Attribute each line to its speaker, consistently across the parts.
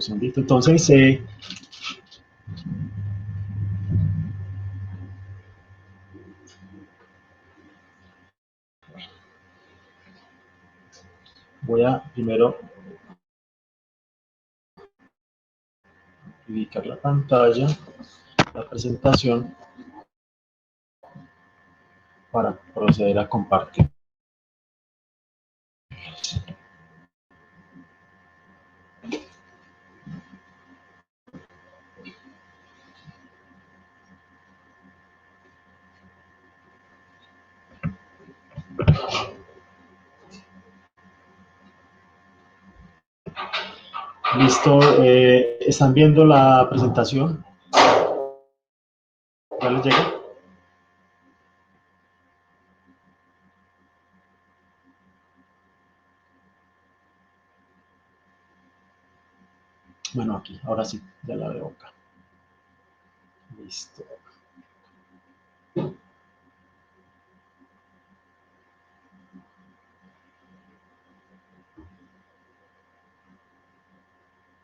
Speaker 1: segundito. Entonces, voy a primero ubicar la pantalla, la presentación, para proceder a compartir. Listo, ¿están viendo la presentación? ¿Ya les llega? Bueno, aquí, ahora sí, ya la veo acá. Listo.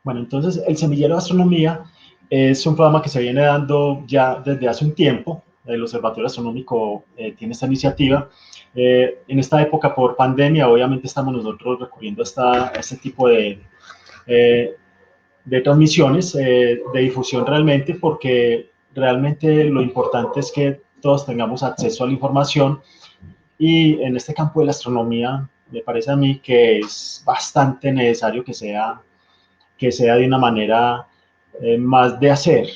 Speaker 1: Bueno, entonces el Semillero de Astronomía es un programa que se viene dando ya desde hace un tiempo. El Observatorio Astronómico tiene esta iniciativa. En esta época, por pandemia, obviamente estamos nosotros recurriendo a este tipo eh, de transmisiones, de difusión realmente, porque realmente lo importante es que todos tengamos acceso a la información, y en este campo de la astronomía me parece a mí que es bastante necesario que sea de una manera más de hacer,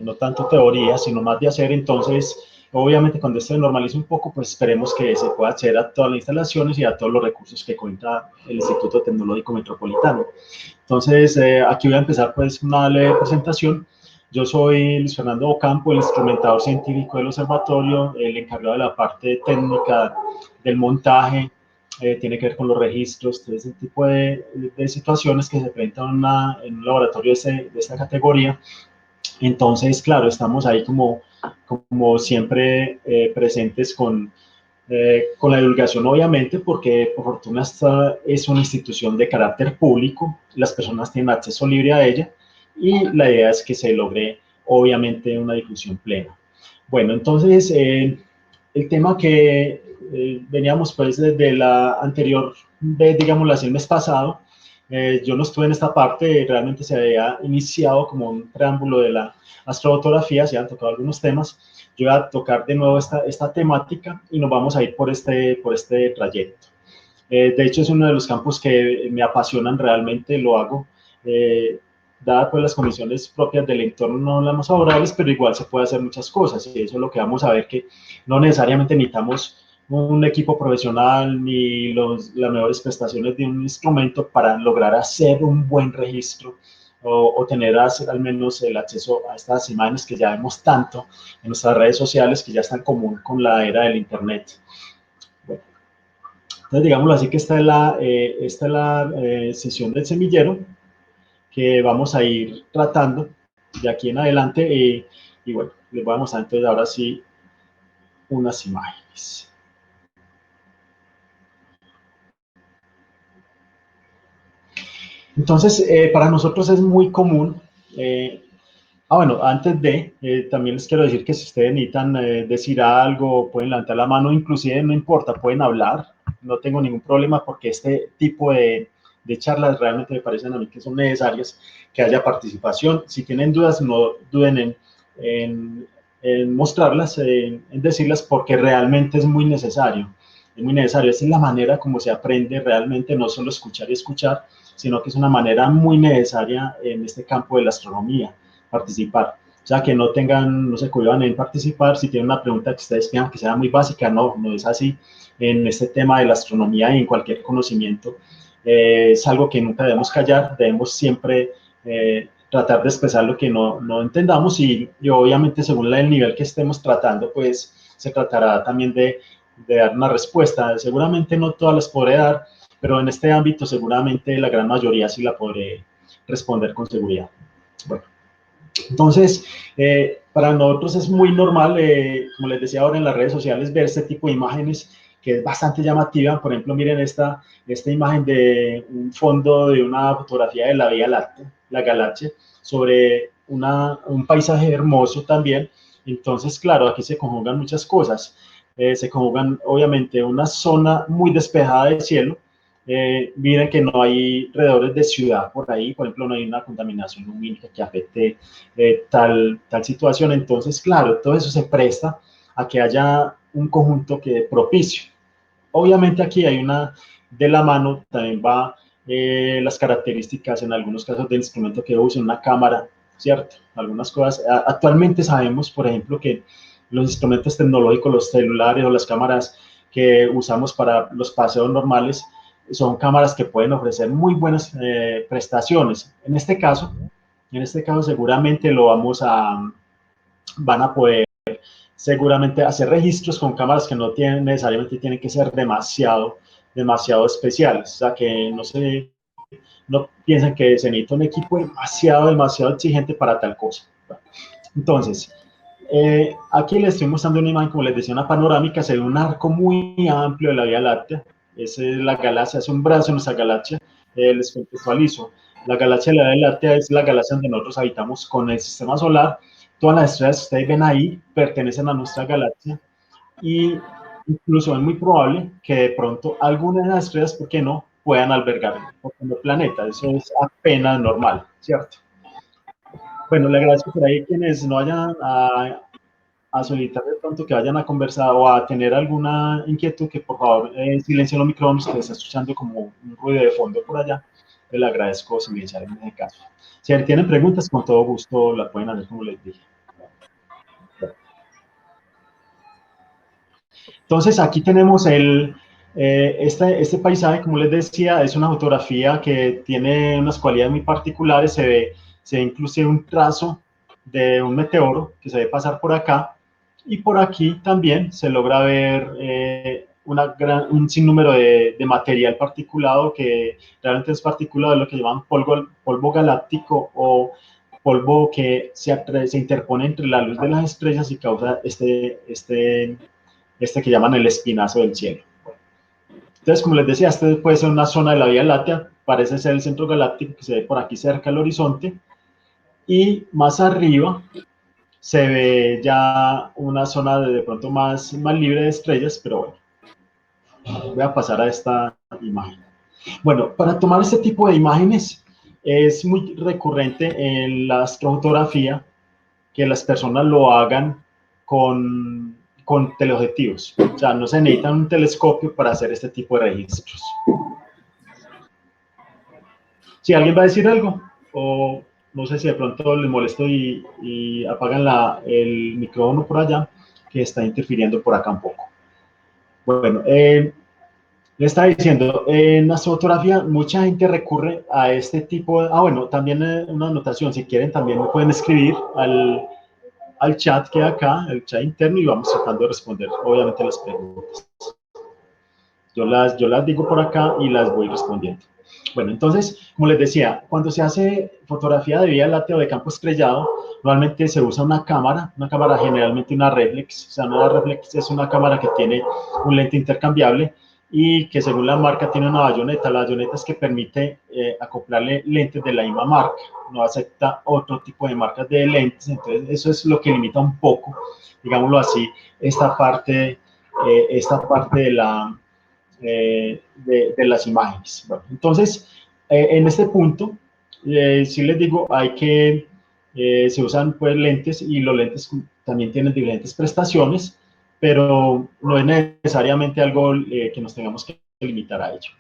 Speaker 1: no tanto teoría, sino más de hacer. Entonces, obviamente cuando esto se normalice un poco, pues esperemos que se pueda acceder a todas las instalaciones y a todos los recursos que cuenta el Instituto Tecnológico Metropolitano. Entonces, aquí voy a empezar pues una leve presentación. Yo soy Luis Fernando Ocampo, el instrumentador científico del observatorio, el encargado de la parte técnica del montaje, tiene que ver con los registros, todo ese tipo de situaciones que se presentan en un laboratorio de esta categoría. Entonces, claro, estamos ahí como siempre presentes con la divulgación, obviamente, porque por fortuna esta es una institución de carácter público, las personas tienen acceso libre a ella, y la idea es que se logre, obviamente, una difusión plena. Bueno, entonces, el tema que veníamos pues desde la anterior vez, digámoslo así, el mes pasado, yo no estuve en esta parte, realmente se había iniciado como un preámbulo de la astrofotografía, se han tocado algunos temas. Yo voy a tocar de nuevo esta temática y nos vamos a ir por este trayecto. De hecho, es uno de los campos que me apasionan realmente, lo hago. Dadas pues las condiciones propias del entorno, no hablamos favorables, pero igual se puede hacer muchas cosas, y eso es lo que vamos a ver, que no necesariamente necesitamos un equipo profesional ni las mejores prestaciones de un instrumento para lograr hacer un buen registro o tener al menos el acceso a estas imágenes que ya vemos tanto en nuestras redes sociales, que ya están común con la era del Internet. Bueno, entonces, digámoslo así, que esta es la sesión del semillero que vamos a ir tratando de aquí en adelante, y bueno, les voy a mostrar entonces ahora sí unas imágenes. Entonces, para nosotros es muy común, bueno, antes de, también les quiero decir que si ustedes necesitan decir algo, pueden levantar la mano, inclusive no importa, pueden hablar, no tengo ningún problema, porque este tipo de charlas realmente me parecen a mí que son necesarias, que haya participación. Si tienen dudas, no duden en mostrarlas, en decirlas, porque realmente es muy necesario. Es muy necesario, esa es la manera como se aprende realmente, no solo escuchar y escuchar, sino que es una manera muy necesaria en este campo de la astronomía, participar. O sea, que no se cohíban en participar. Si tienen una pregunta que ustedes piensan que sea muy básica, no es así. En este tema de la astronomía y en cualquier conocimiento, es algo que nunca debemos callar, debemos siempre tratar de expresar lo que no entendamos, y obviamente según el nivel que estemos tratando, pues se tratará también de dar una respuesta. Seguramente no todas las podré dar, pero en este ámbito seguramente la gran mayoría sí la podré responder con seguridad. Bueno, entonces, para nosotros es muy normal, como les decía ahora, en las redes sociales, ver este tipo de imágenes que es bastante llamativa. Por ejemplo, miren esta imagen de un fondo de una fotografía de la Vía Láctea, la galaxia, sobre un paisaje hermoso también. Entonces, claro, aquí se conjugan muchas cosas. Se conjugan, obviamente, una zona muy despejada del cielo. Miren que no hay alrededores de ciudad por ahí, por ejemplo, no hay una contaminación lumínica que afecte tal situación. Entonces, claro, todo eso se presta a que haya un conjunto que propicio. Obviamente aquí hay de la mano, también va las características en algunos casos del instrumento que usa, una cámara, ¿cierto? Algunas cosas. Actualmente sabemos, por ejemplo, que los instrumentos tecnológicos, los celulares o las cámaras que usamos para los paseos normales, son cámaras que pueden ofrecer muy buenas prestaciones. En este caso seguramente van a poder seguramente hacer registros con cámaras que no necesariamente tienen que ser demasiado especiales, o sea, que no piensan que se necesita un equipo demasiado exigente para tal cosa. Entonces, aquí les estoy mostrando una imagen, como les decía, una panorámica. Se ve un arco muy amplio de la Vía Láctea. Esa es la galaxia, es un brazo de nuestra galaxia. Les contextualizo. La galaxia de la Vía Láctea es la galaxia donde nosotros habitamos con el sistema solar. Todas las estrellas que ustedes ven ahí pertenecen a nuestra galaxia, y incluso es muy probable que de pronto algunas de las estrellas, ¿por qué no?, puedan albergar un planeta. Eso es apenas normal, ¿cierto? Bueno, le agradezco por ahí quienes no vayan a solicitar de pronto que vayan a conversar o a tener alguna inquietud, que por favor silencien los micrófonos, que está escuchando como un ruido de fondo por allá. Le agradezco silenciar en ese caso. Si tienen preguntas, con todo gusto la pueden hacer, como les dije. Entonces, aquí tenemos este paisaje, como les decía, es una fotografía que tiene unas cualidades muy particulares. Se ve inclusive un trazo de un meteoro que se ve pasar por acá, y por aquí también se logra ver un sinnúmero de material particulado, que realmente es particulado, de lo que llaman polvo galáctico, o polvo que se interpone entre la luz de las estrellas y causa que llaman el espinazo del cielo. Entonces, como les decía, este puede ser una zona de la Vía Láctea, parece ser el centro galáctico que se ve por aquí cerca del horizonte, y más arriba se ve ya una zona de pronto más libre de estrellas, pero bueno, voy a pasar a esta imagen. Bueno, para tomar este tipo de imágenes es muy recurrente en la astrofotografía que las personas lo hagan con teleobjetivos. O sea, no se necesita un telescopio para hacer este tipo de registros. Si alguien va a decir algo, o no sé si de pronto les molesto y apagan el micrófono por allá, que está interfiriendo por acá un poco. Bueno, le estaba diciendo, en la fotografía mucha gente recurre a este tipo de... bueno, también una anotación, si quieren también me pueden escribir al chat que hay acá, el chat interno, y vamos tratando de responder, obviamente, las preguntas. Yo las digo por acá y las voy respondiendo. Bueno, entonces, como les decía, cuando se hace fotografía de Vía Láctea o de campo estrellado, normalmente se usa una cámara generalmente una reflex. O sea, una reflex es una cámara que tiene un lente intercambiable y que, según la marca, tiene una bayoneta. La bayoneta es que permite acoplarle lentes de la misma marca, no acepta otro tipo de marcas de lentes. Entonces eso es lo que limita un poco, digámoslo así, esta parte de las imágenes. Bueno, entonces, en este punto, sí les digo, se usan pues lentes, y los lentes también tienen diferentes prestaciones, pero no es necesariamente algo que nos tengamos que limitar a ello.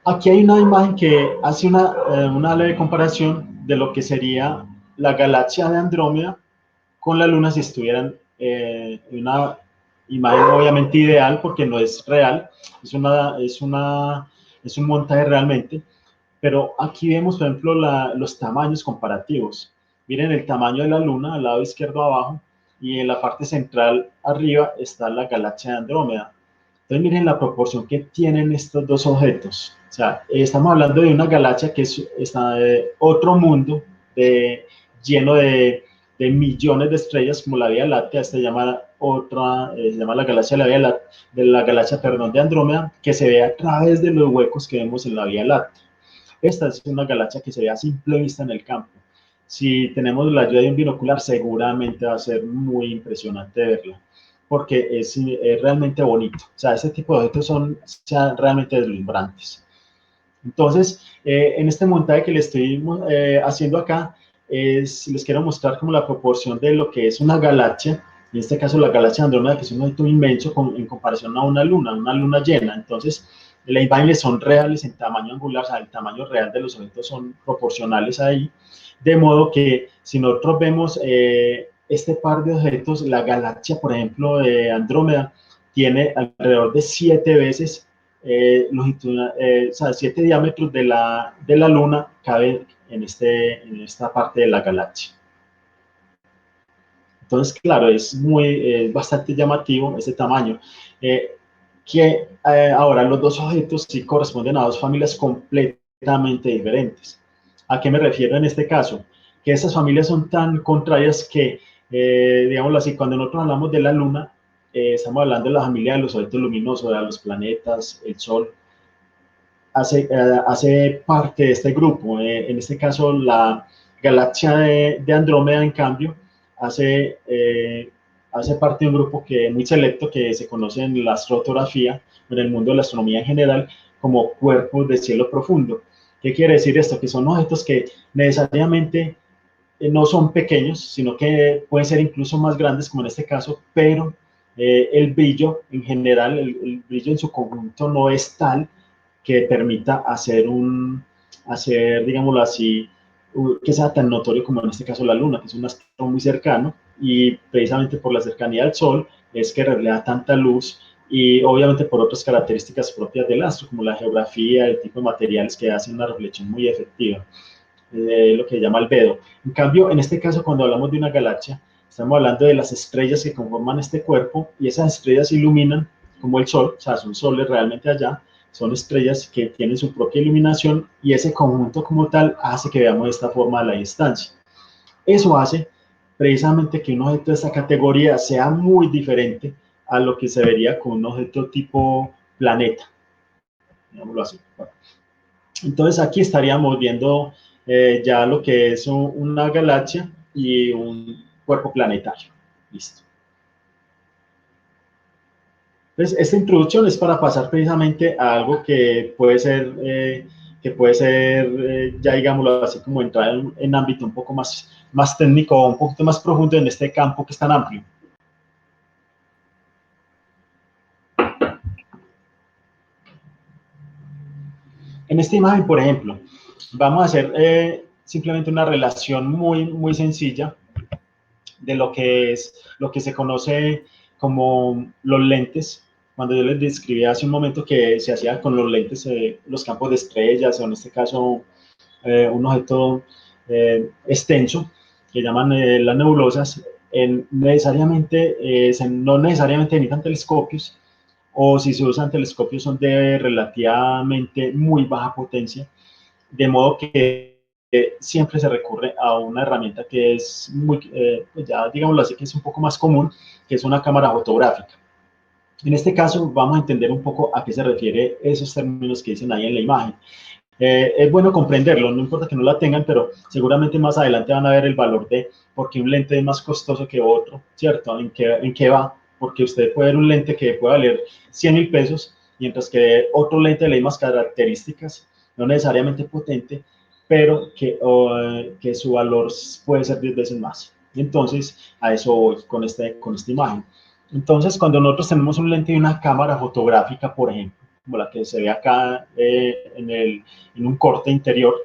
Speaker 1: Aquí hay una imagen que hace una leve comparación de lo que sería la galaxia de Andrómeda con la Luna si estuvieran en una imagen obviamente ideal, porque no es real, es un montaje realmente, pero aquí vemos, por ejemplo, los tamaños comparativos. Miren el tamaño de la Luna al lado izquierdo abajo, y en la parte central arriba está la galaxia de Andrómeda. Entonces miren la proporción que tienen estos dos objetos. O sea, estamos hablando de una galaxia que está de otro mundo, lleno de millones de estrellas, como la Vía Láctea. Esta se llama otra, se llama la galaxia perdón, de Andrómeda, que se ve a través de los huecos que vemos en la Vía Láctea. Esta es una galaxia que se ve a simple vista en el campo. Si tenemos la ayuda de un binocular, seguramente va a ser muy impresionante verla, porque es realmente bonito. O sea, este tipo de objetos son realmente deslumbrantes. Entonces, en este montaje que les estoy haciendo acá, les quiero mostrar como la proporción de lo que es una galaxia, en este caso la galaxia Andrómeda, que es un objeto inmenso en comparación a una luna llena. Entonces, las imágenes son reales en tamaño angular, o sea, el tamaño real de los objetos son proporcionales ahí, de modo que si nosotros vemos este par de objetos, la galaxia, por ejemplo, de Andrómeda, tiene alrededor de 7 veces o sea, 7 diámetros de la Luna caben en esta parte de la galaxia. Entonces, claro, es bastante llamativo ese tamaño. Ahora, los dos objetos sí corresponden a dos familias completamente diferentes. ¿A qué me refiero en este caso? Que esas familias son tan contrarias que, digámoslo así, cuando nosotros hablamos de la Luna, estamos hablando de la familia de los objetos luminosos, de los planetas, el Sol, hace parte de este grupo. En este caso, la galaxia de Andrómeda, en cambio, hace parte de un grupo muy selecto que se conoce en la astrofotografía, en el mundo de la astronomía en general, como cuerpos de cielo profundo. ¿Qué quiere decir esto? Que son objetos que necesariamente no son pequeños, sino que pueden ser incluso más grandes, como en este caso, pero el brillo en general, el brillo en su conjunto no es tal que permita digámoslo así, que sea tan notorio como en este caso la Luna, que es un astro muy cercano, y precisamente por la cercanía al Sol es que refleja tanta luz, y obviamente por otras características propias del astro, como la geografía, el tipo de materiales que hacen una reflexión muy efectiva, lo que se llama albedo. En cambio, en este caso, cuando hablamos de una galaxia, estamos hablando de las estrellas que conforman este cuerpo, y esas estrellas iluminan como el Sol, o sea, son soles realmente allá, son estrellas que tienen su propia iluminación, y ese conjunto como tal hace que veamos esta forma a la distancia. Eso hace precisamente que un objeto de esta categoría sea muy diferente a lo que se vería con un objeto tipo planeta, digámoslo así. Bueno, entonces aquí estaríamos viendo ya lo que es una galaxia y un cuerpo planetario. Listo. Entonces, esta introducción es para pasar precisamente a algo que puede ser, ya digámoslo así, como entrar en ámbito un poco más técnico, un poquito más profundo en este campo que es tan amplio. En esta imagen, por ejemplo, vamos a hacer simplemente una relación muy, muy sencilla de lo que se conoce como los lentes. Cuando yo les describí hace un momento que se hacía con los lentes, los campos de estrellas, o en este caso un objeto extenso, que llaman las nebulosas, no necesariamente necesitan telescopios, o si se usan telescopios son de relativamente muy baja potencia, de modo que siempre se recurre a una herramienta que es pues ya digámoslo así, que es un poco más común, que es una cámara fotográfica. En este caso vamos a entender un poco a qué se refiere esos términos que dicen ahí en la imagen. Es bueno comprenderlo, no importa que no la tengan, pero seguramente más adelante van a ver el valor de por qué un lente es más costoso que otro, ¿cierto? ¿En qué va? Porque usted puede ver un lente que puede valer 100.000 pesos, mientras que otro lente de las mismas características, no necesariamente potente, pero que su valor puede ser 10 veces más. Y entonces, a eso voy con esta imagen. Entonces, cuando nosotros tenemos un lente y una cámara fotográfica, por ejemplo, como la que se ve acá en un corte interior,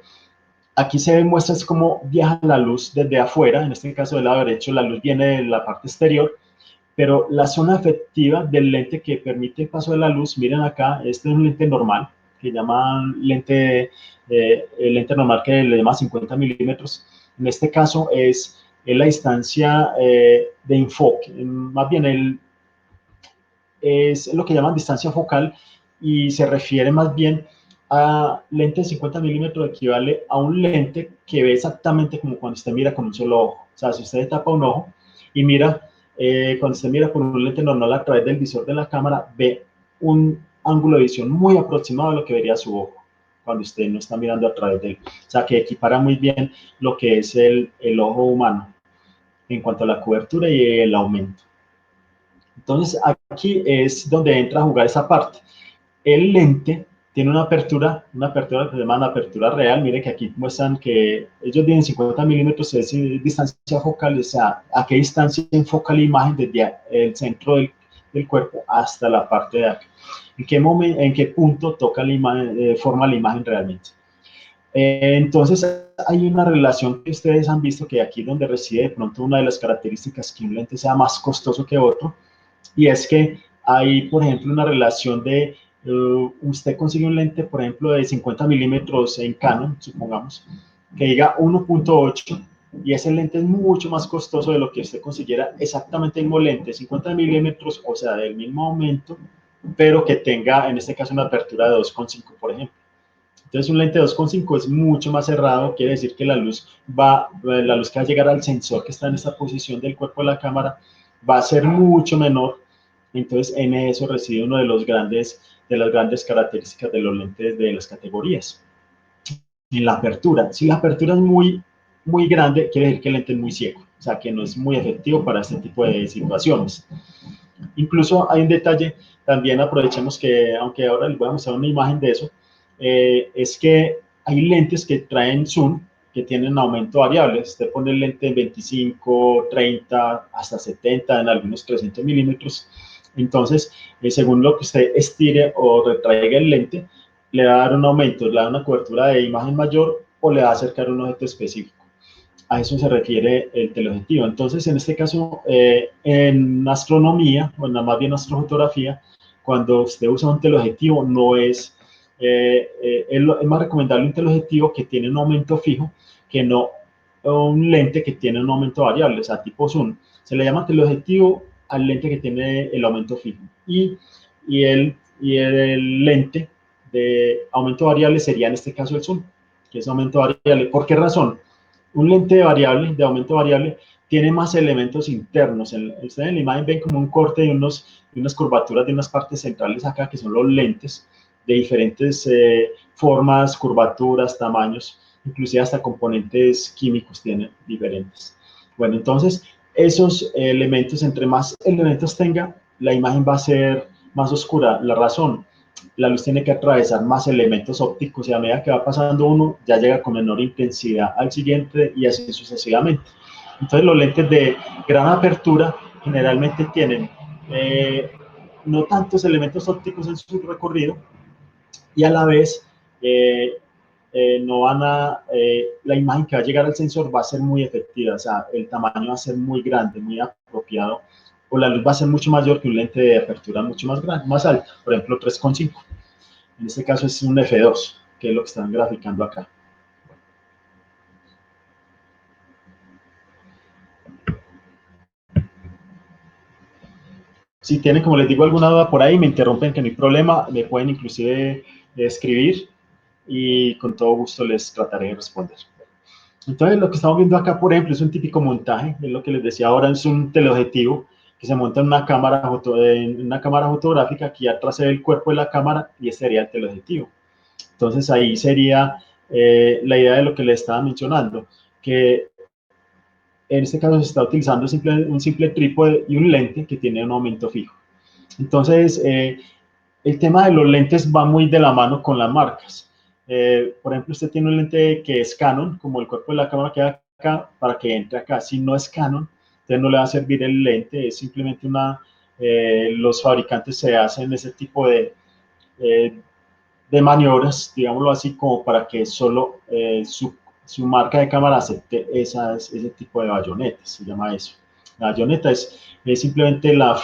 Speaker 1: aquí se muestra cómo viaja la luz desde afuera, en este caso del lado derecho la luz viene de la parte exterior, pero la zona efectiva del lente que permite el paso de la luz, miren acá, este es un lente normal, que llaman el lente normal que le llama 50 milímetros, en este caso es la distancia de enfoque, más bien es lo que llaman distancia focal, y se refiere más bien a lente de 50 milímetros, equivale a un lente que ve exactamente como cuando usted mira con un solo ojo. O sea, si usted tapa un ojo y mira cuando usted mira por un lente normal a través del visor de la cámara, ve un ángulo de visión muy aproximado a lo que vería su ojo cuando usted no está mirando a través de él. O sea, que equipara muy bien lo que es el ojo humano en cuanto a la cobertura y el aumento. Entonces, aquí es donde entra a jugar esa parte. El lente tiene una apertura que se llama una apertura real. Mire que aquí muestran que ellos tienen 50 milímetros, es distancia focal, o sea, a qué distancia enfoca la imagen desde el centro del cuerpo hasta la parte de acá. En qué punto toca la imagen, forma la imagen realmente. Entonces, hay una relación que ustedes han visto que aquí es donde reside de pronto una de las características que un lente sea más costoso que otro, y es que hay, por ejemplo, una relación de usted consigue un lente, por ejemplo, de 50 milímetros en Canon, supongamos, que diga 1.8, y ese lente es mucho más costoso de lo que usted consiguiera exactamente el mismo lente, 50 milímetros, o sea, del mismo aumento, pero que tenga, en este caso, una apertura de 2.5, por ejemplo. Entonces, un lente de 2.5 es mucho más cerrado, quiere decir que la luz que va a llegar al sensor que está en esta posición del cuerpo de la cámara va a ser mucho menor. Entonces, en eso reside uno de las grandes características de los lentes de las categorías. En la apertura, si la apertura es muy grande, quiere decir que el lente es muy ciego, o sea, que no es muy efectivo para este tipo de situaciones. Incluso hay un detalle, también aprovechemos que, aunque ahora les voy a mostrar una imagen de eso, es que hay lentes que traen zoom, que tienen aumento variable. Usted pone el lente en 25, 30, hasta 70, en algunos 300 milímetros. Entonces, según lo que usted estire o retraiga el lente, le va a dar un aumento, le va a dar una cobertura de imagen mayor o le va a acercar un objeto específico. A eso se refiere el teleobjetivo. Entonces, en este caso, en astronomía, o más bien astrofotografía, cuando usted usa un teleobjetivo, no es, es más recomendable un teleobjetivo que tiene un aumento fijo que no un lente que tiene un aumento variable, o sea, tipo zoom. Se le llama teleobjetivo al lente que tiene el aumento fijo. Y el lente de aumento variable sería en este caso el zoom, que es aumento variable. ¿Por qué razón? Un lente de aumento variable, tiene más elementos internos. Ustedes en la imagen ven como un corte y unas curvaturas de unas partes centrales acá, que son los lentes, de diferentes formas, curvaturas, tamaños, inclusive hasta componentes químicos tienen diferentes. Bueno, entonces, esos elementos, entre más elementos tenga, la imagen va a ser más oscura. La razón, la luz tiene que atravesar más elementos ópticos y a medida que va pasando uno, ya llega con menor intensidad al siguiente y así sucesivamente. Entonces los lentes de gran apertura generalmente tienen no tantos elementos ópticos en su recorrido y a la vez no van la imagen que va a llegar al sensor va a ser muy efectiva, o sea, el tamaño va a ser muy grande, muy apropiado, o la luz va a ser mucho mayor que un lente de apertura mucho más grande, más alto, por ejemplo 3.5. En este caso es un F2, que es lo que están graficando acá. Si tienen, como les digo, alguna duda por ahí, me interrumpen, que no hay problema, me pueden inclusive escribir y con todo gusto les trataré de responder. Entonces, lo que estamos viendo acá, por ejemplo, es un típico montaje, es lo que les decía ahora, es un teleobjetivo que se monta en una cámara fotográfica, aquí atrás se ve el cuerpo de la cámara y este sería el teleobjetivo. Entonces, ahí sería la idea de lo que les estaba mencionando, que en este caso se está utilizando un simple trípode y un lente que tiene un aumento fijo. Entonces, el tema de los lentes va muy de la mano con las marcas. Por ejemplo, usted tiene un lente que es Canon, como el cuerpo de la cámara que va acá, para que entre acá. Si no es Canon, entonces no le va a servir el lente, es simplemente los fabricantes se hacen ese tipo eh, de maniobras, digámoslo así, como para que solo su marca de cámara acepte ese tipo de bayonetas, se llama eso. La bayoneta es simplemente la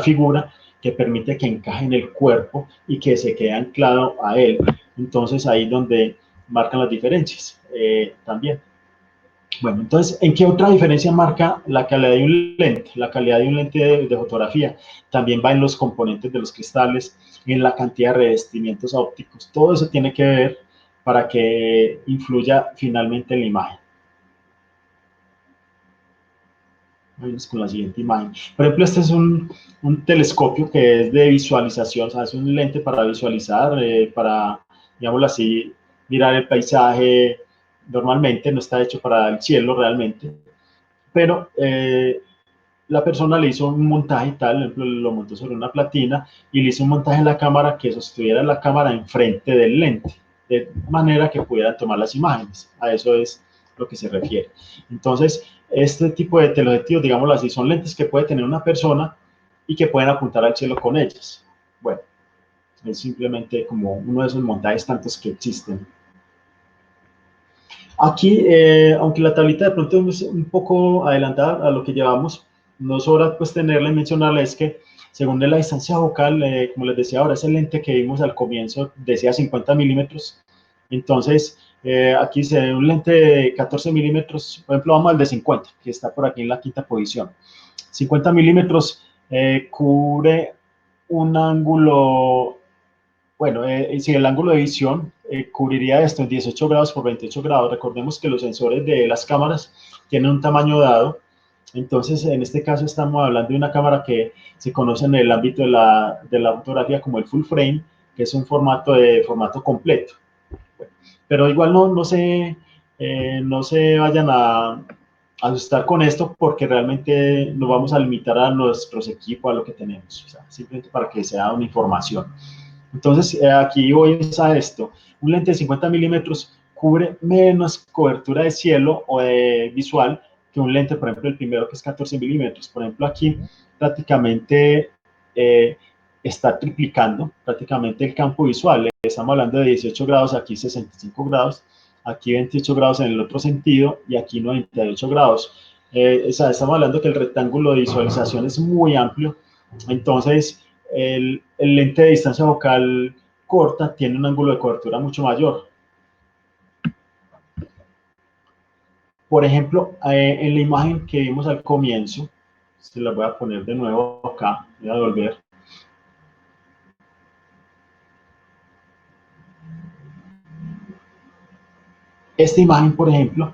Speaker 1: figura que permite que encaje en el cuerpo y que se quede anclado a él. Entonces ahí es donde marcan las diferencias también. Bueno, entonces, ¿en qué otra diferencia marca la calidad de un lente? La calidad de un lente de fotografía también va en los componentes de los cristales, en la cantidad de revestimientos ópticos. Todo eso tiene que ver para que influya finalmente en la imagen. Vamos con la siguiente imagen. Por ejemplo, este es un telescopio que es de visualización, o sea, es un lente para visualizar, para, digámoslo así, mirar el paisaje. Normalmente no está hecho para el cielo realmente, pero la persona le hizo un montaje y tal, por ejemplo, lo montó sobre una platina y le hizo un montaje en la cámara que sostuviera la cámara enfrente del lente, de manera que pudieran tomar las imágenes. A eso es lo que se refiere. Entonces, este tipo de teleobjetivos, digámoslo así, son lentes que puede tener una persona y que pueden apuntar al cielo con ellas. Bueno, es simplemente como uno de esos montajes tantos que existen. Aquí, aunque la tablita de pronto es un poco adelantada a lo que llevamos, no sobra pues tenerla y mencionarla, es que según la distancia focal, como les decía ahora, ese lente que vimos al comienzo decía 50 milímetros, entonces aquí se ve un lente de 14 milímetros, por ejemplo vamos al de 50, que está por aquí en la quinta posición. 50 milímetros cubre un ángulo, bueno, si el ángulo de visión cubriría esto en 18 grados por 28 grados, recordemos que los sensores de las cámaras tienen un tamaño dado, entonces en este caso estamos hablando de una cámara que se conoce en el ámbito de la fotografía como el full frame, que es un formato completo. Pero igual no se vayan a asustar con esto porque realmente nos vamos a limitar a nuestros equipos, a lo que tenemos, o sea, simplemente para que sea una información. Entonces, aquí voy a esto. Un lente de 50 milímetros cubre menos cobertura de cielo o de visual que un lente, por ejemplo, el primero que es 14 milímetros. Por ejemplo, aquí prácticamente está triplicando prácticamente el campo visual. Estamos hablando de 18 grados, aquí 65 grados, aquí 28 grados en el otro sentido y aquí 98 grados. O sea, estamos hablando que el rectángulo de visualización es muy amplio. Entonces, el lente de distancia focal corta tiene un ángulo de cobertura mucho mayor. Por ejemplo, en la imagen que vimos al comienzo, se la voy a poner de nuevo acá, voy a volver. Esta imagen, por ejemplo,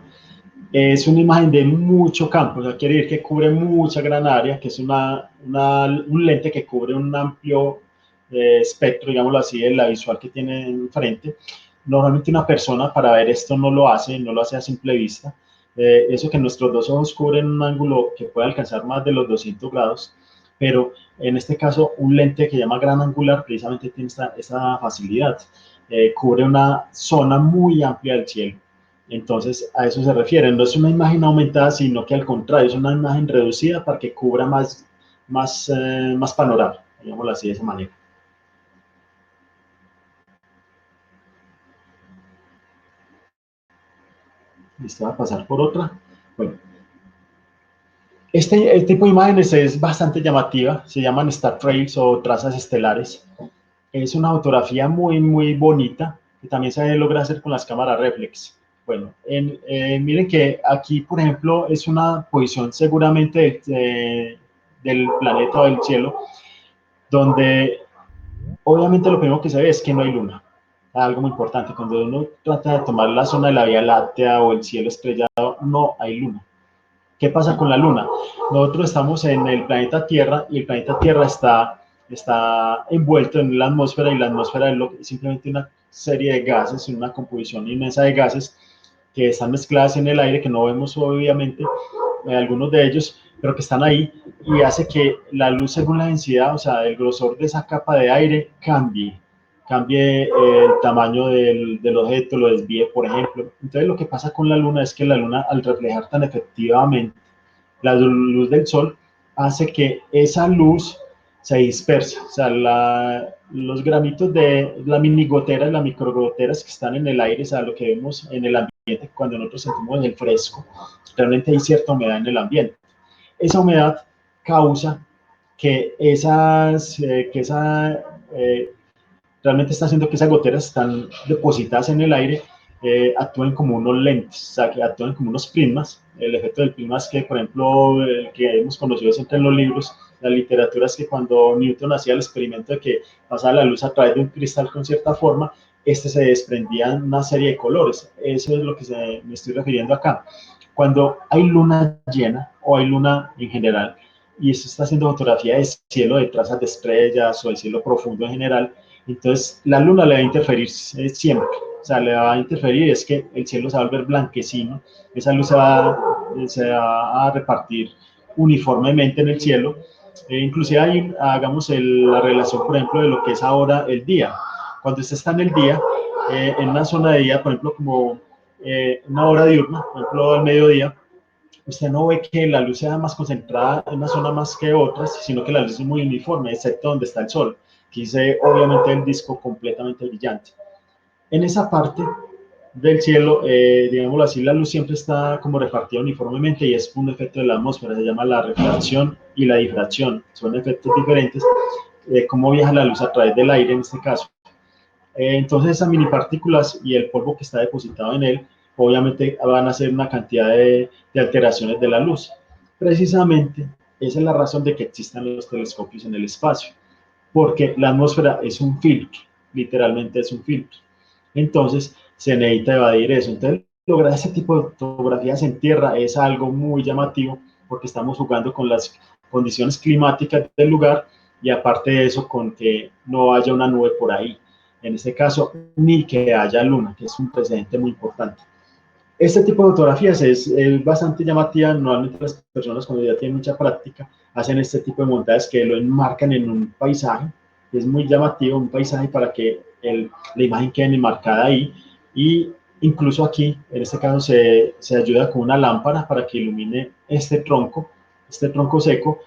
Speaker 1: es una imagen de mucho campo, o sea, quiere decir que cubre mucha gran área, que es un lente que cubre un amplio espectro, digámoslo así, de la visual que tiene enfrente. Normalmente una persona para ver esto no lo hace a simple vista. Eso que nuestros dos ojos cubren un ángulo que puede alcanzar más de los 200 grados, pero en este caso un lente que llama gran angular precisamente tiene esta facilidad. Cubre una zona muy amplia del cielo. Entonces, a eso se refiere. No es una imagen aumentada, sino que al contrario, es una imagen reducida para que cubra más panorama, digámoslo así de esa manera. Listo, va a pasar por otra. Bueno, este tipo de imágenes es bastante llamativa, se llaman star trails o trazas estelares. Es una fotografía muy, muy bonita que también se logra hacer con las cámaras reflex. Bueno, miren que aquí, por ejemplo, es una posición seguramente del planeta o del cielo, donde obviamente lo primero que se ve es que no hay luna. Algo muy importante, cuando uno trata de tomar la zona de la Vía Láctea o el cielo estrellado, no hay luna. ¿Qué pasa con la luna? Nosotros estamos en el planeta Tierra y el planeta Tierra está envuelto en la atmósfera y la atmósfera es simplemente una serie de gases, una composición inmensa de gases que están mezcladas en el aire, que no vemos obviamente, algunos de ellos, pero que están ahí y hace que la luz según la densidad, o sea, el grosor de esa capa de aire cambie el tamaño del objeto, lo desvíe, por ejemplo. Entonces lo que pasa con la luna es que la luna al reflejar tan efectivamente la luz del sol hace que esa luz se disperse, o sea, los granitos de la minigoteras, las microgoteras que están en el aire, o sea, lo que vemos en el ambiente cuando nosotros sentimos el fresco, realmente hay cierta humedad en el ambiente. Esa humedad causa que realmente está haciendo que esas goteras están depositadas en el aire, actúen como unos lentes, o sea, que actúen como unos prismas. El efecto del prisma es que, por ejemplo, el que hemos conocido siempre en los libros, la literatura, es que cuando Newton hacía el experimento de que pasaba la luz a través de un cristal con cierta forma, se desprendía una serie de colores. Eso es lo que me estoy refiriendo acá. Cuando hay luna llena o hay luna en general, y esto está haciendo fotografía de cielo, de trazas de estrellas o el cielo profundo en general, entonces la luna le va a interferir siempre. O sea, le va a interferir, es que el cielo se va a volver blanquecino, esa luz se va a repartir uniformemente en el cielo. Inclusive ahí hagamos la relación, por ejemplo, de lo que es ahora el día. Cuando usted está en el día, en una zona de día, por ejemplo, como una hora diurna, por ejemplo, al mediodía, usted no ve que la luz sea más concentrada en una zona más que otras, sino que la luz es muy uniforme, excepto donde está el sol, que dice obviamente el disco completamente brillante. En esa parte del cielo, digámoslo así, la luz siempre está como repartida uniformemente y es un efecto de la atmósfera, se llama la refracción y la difracción, son efectos diferentes de cómo viaja la luz a través del aire en este caso. Entonces esas mini partículas y el polvo que está depositado en él, obviamente van a hacer una cantidad de alteraciones de la luz. Precisamente esa es la razón de que existan los telescopios en el espacio, porque la atmósfera es un filtro, literalmente es un filtro. Entonces se necesita evadir eso. Entonces lograr ese tipo de fotografías en tierra es algo muy llamativo porque estamos jugando con las condiciones climáticas del lugar y aparte de eso con que no haya una nube por ahí. En este caso, ni que haya luna, que es un precedente muy importante. Este tipo de fotografías es bastante llamativa, normalmente las personas cuando ya tienen mucha práctica hacen este tipo de montajes que lo enmarcan en un paisaje, es muy llamativo, un paisaje para que la imagen quede enmarcada ahí y incluso aquí, en este caso, se ayuda con una lámpara para que ilumine este tronco seco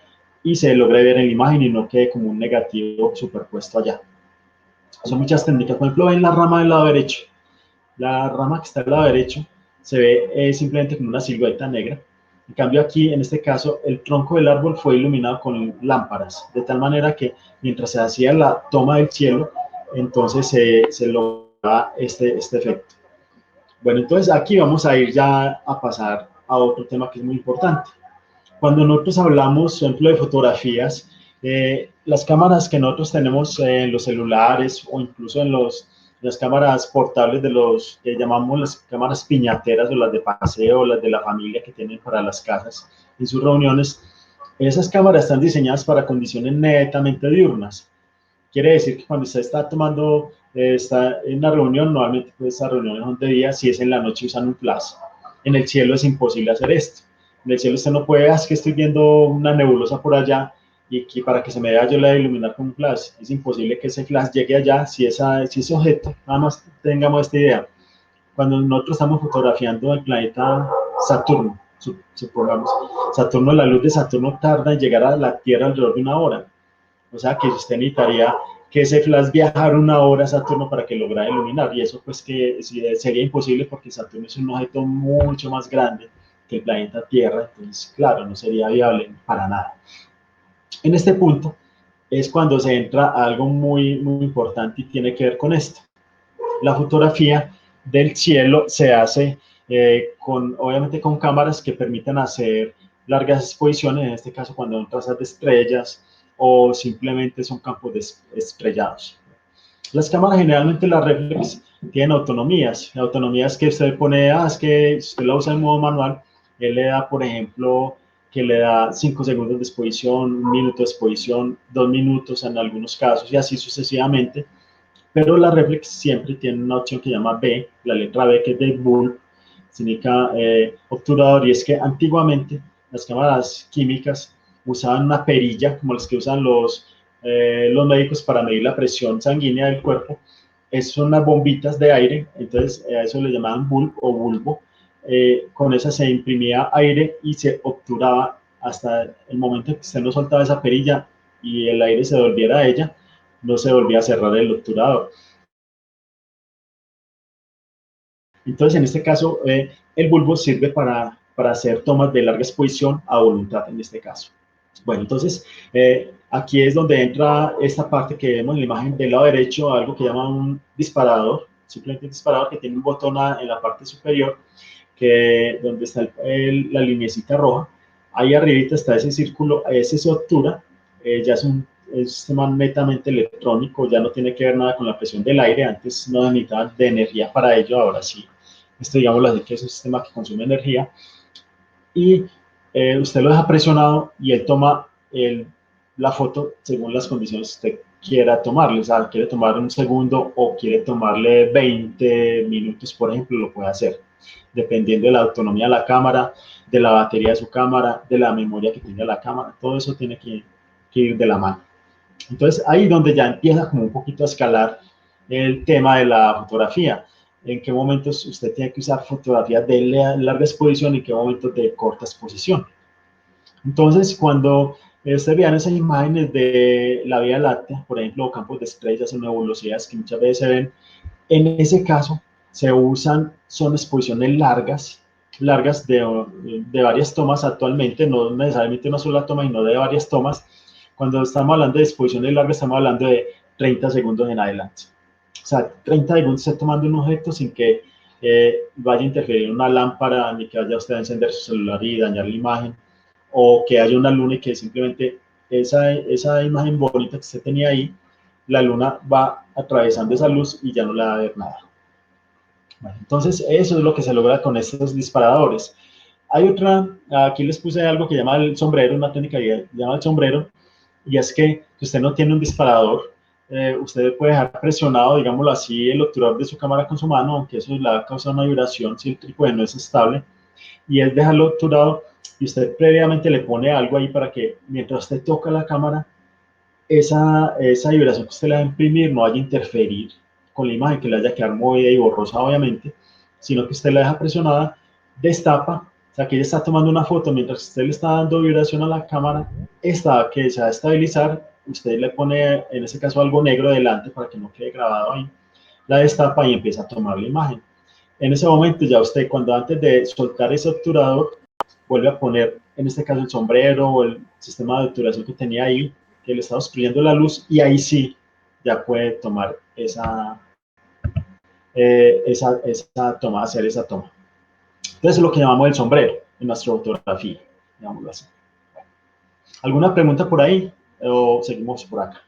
Speaker 1: y se logre ver en la imagen y no quede como un negativo superpuesto allá. Son muchas técnicas, por ejemplo, en la rama del lado derecho, la rama que está al lado derecho se ve simplemente como una silueta negra. En cambio aquí, en este caso, el tronco del árbol fue iluminado con lámparas, de tal manera que mientras se hacía la toma del cielo, entonces se lograba este efecto. Bueno, entonces aquí vamos a ir ya a pasar a otro tema que es muy importante. Cuando nosotros hablamos, por ejemplo, de fotografías, las cámaras que nosotros tenemos en los celulares o incluso en las cámaras portables de los que llamamos las cámaras piñateras o las de paseo o las de la familia que tienen para las casas en sus reuniones, esas cámaras están diseñadas para condiciones netamente diurnas. Quiere decir que cuando usted está tomando, está en una reunión, normalmente pues, esas reuniones son de día, si es en la noche usan un flash. En el cielo es imposible hacer esto. En el cielo usted no puede, es que estoy viendo una nebulosa por allá y que para que se me vea yo la voy a iluminar con un flash. Es imposible que ese flash llegue allá si ese objeto, nada más tengamos esta idea. Cuando nosotros estamos fotografiando el planeta Saturno, supongamos, Saturno, la luz de Saturno tarda en llegar a la Tierra alrededor de una hora. O sea que usted necesitaría que ese flash viajara una hora a Saturno para que lograra iluminar. Y eso pues que sería imposible porque Saturno es un objeto mucho más grande que el planeta Tierra. Entonces, claro, no sería viable para nada. En este punto es cuando se entra a algo muy, muy importante y tiene que ver con esto. La fotografía del cielo se hace obviamente con cámaras que permitan hacer largas exposiciones, en este caso cuando son trazas de estrellas o simplemente son campos estrellados. Las cámaras generalmente, las reflex, tienen autonomías que usted pone, es que si usted la usa en modo manual, él le da, por ejemplo, que le da 5 segundos de exposición, 1 minuto de exposición, 2 minutos en algunos casos y así sucesivamente. Pero la reflex siempre tiene una opción que se llama B, la letra B, que es de bulb, significa obturador, y es que antiguamente las cámaras químicas usaban una perilla, como las que usan los médicos para medir la presión sanguínea del cuerpo. Son unas bombitas de aire, entonces a eso le llamaban bulb o bulbo. Con esa se imprimía aire y se obturaba hasta el momento en que usted no soltaba esa perilla y el aire se volviera a ella, no se volvía a cerrar el obturador. Entonces, en este caso, el bulbo sirve para hacer tomas de larga exposición a voluntad, en este caso. Bueno, entonces, aquí es donde entra esta parte que vemos en la imagen del lado derecho, algo que llaman un disparador, simplemente un disparador que tiene un botón en la parte superior, donde está la linecita roja. Ahí arribita está ese círculo, ese se obtura, ya es un sistema netamente electrónico, ya no tiene que ver nada con la presión del aire, antes no necesitaban de energía para ello, ahora sí, digámoslo así, que es un sistema que consume energía. y usted lo deja presionado y él toma la foto según las condiciones que usted quiera tomarle. O sea, quiere tomar un segundo o quiere tomarle 20 minutos, por ejemplo, lo puede hacer, dependiendo de la autonomía de la cámara, de la batería de su cámara, de la memoria que tenga la cámara. Todo eso tiene que ir de la mano. Entonces, ahí donde ya empieza como un poquito a escalar el tema de la fotografía. En qué momentos usted tiene que usar fotografías de larga exposición y qué momentos de corta exposición. Entonces, cuando ustedes vean esas imágenes de la Vía Láctea, por ejemplo, campos de estrellas o nebulosidades que muchas veces se ven, en ese caso se usan, son exposiciones largas de varias tomas actualmente, no necesariamente una sola toma, sino de varias tomas. Cuando estamos hablando de exposiciones largas, estamos hablando de 30 segundos en adelante. O sea, 30 segundos está tomando un objeto sin que vaya a interferir una lámpara, ni que vaya usted a encender su celular y dañar la imagen, o que haya una luna y que simplemente esa imagen bonita que usted tenía ahí, la luna va atravesando esa luz y ya no le va a ver nada. Bueno, entonces, eso es lo que se logra con estos disparadores. Hay otra, aquí les puse algo que llama el sombrero, una técnica que llama el sombrero, y es que si usted no tiene un disparador, usted puede dejar presionado, digámoslo así, el obturador de su cámara con su mano, aunque eso le va a causar una vibración si el trípode no es estable, y es dejarlo obturado y usted previamente le pone algo ahí para que mientras usted toca la cámara, esa vibración que usted le va a imprimir no vaya a interferir con la imagen, que le vaya a quedar movida y borrosa, obviamente, sino que usted la deja presionada, destapa, o sea, que ella está tomando una foto mientras usted le está dando vibración a la cámara, esta que se va a estabilizar, usted le pone, en ese caso, algo negro delante para que no quede grabado ahí, la destapa y empieza a tomar la imagen. En ese momento ya usted, cuando antes de soltar ese obturador, vuelve a poner, en este caso, el sombrero o el sistema de obturación que tenía ahí, que le estaba obstruyendo la luz, y ahí sí ya puede tomar esa toma, hacer esa toma. Entonces es lo que llamamos el sombrero en nuestra fotografía, digámoslo así. ¿Alguna pregunta por ahí o seguimos por acá?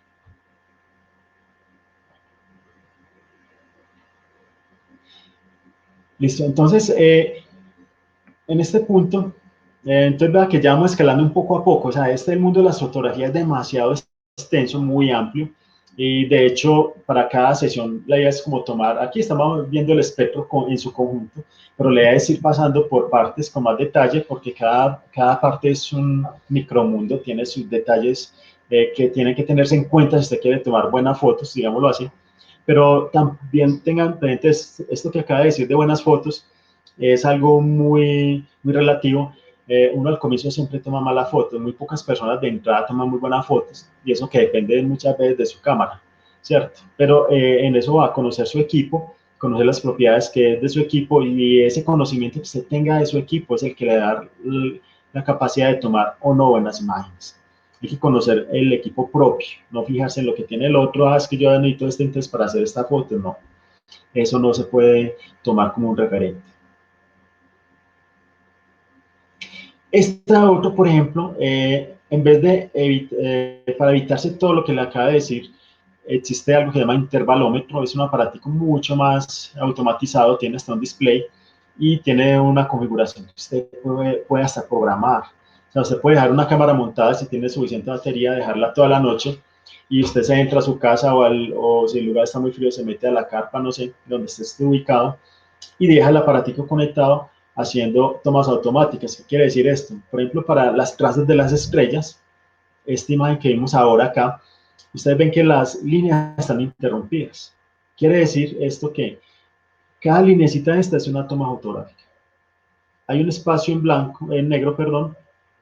Speaker 1: Listo, entonces en este punto, entonces vea que ya vamos escalando un poco a poco, o sea, el mundo de las fotografías es demasiado extenso, muy amplio, y de hecho, para cada sesión, la idea es como tomar, aquí estamos viendo el espectro en su conjunto, pero la idea es ir pasando por partes con más detalle, porque cada parte es un micromundo, tiene sus detalles que tienen que tenerse en cuenta si usted quiere tomar buenas fotos, digámoslo así, pero también tengan presentes esto que acaba de decir de buenas fotos, es algo muy relativo. Uno al comienzo siempre toma malas fotos, muy pocas personas de entrada toman muy buenas fotos, y eso que depende muchas veces de su cámara, ¿cierto? Pero en eso va a conocer su equipo, conocer las propiedades que es de su equipo, y ese conocimiento que usted tenga de su equipo es el que le da la capacidad de tomar o no buenas imágenes. Hay que conocer el equipo propio, no fijarse en lo que tiene el otro, es que yo necesito este interés para hacer esta foto, no, eso no se puede tomar como un referente. Esta otro, por ejemplo, en vez de para evitarse todo lo que le acaba de decir, existe algo que se llama intervalómetro, es un aparatico mucho más automatizado, tiene hasta un display y tiene una configuración que usted puede hasta programar. O sea, usted puede dejar una cámara montada si tiene suficiente batería, dejarla toda la noche y usted se entra a su casa o si el lugar está muy frío, se mete a la carpa, no sé, donde esté ubicado y deja el aparatico conectado haciendo tomas automáticas. ¿Qué quiere decir esto? Por ejemplo, para las trazas de las estrellas, esta imagen que vimos ahora acá, ustedes ven que las líneas están interrumpidas. Quiere decir esto que cada linecita de esta es una toma fotográfica. Hay un espacio en blanco, en negro, perdón,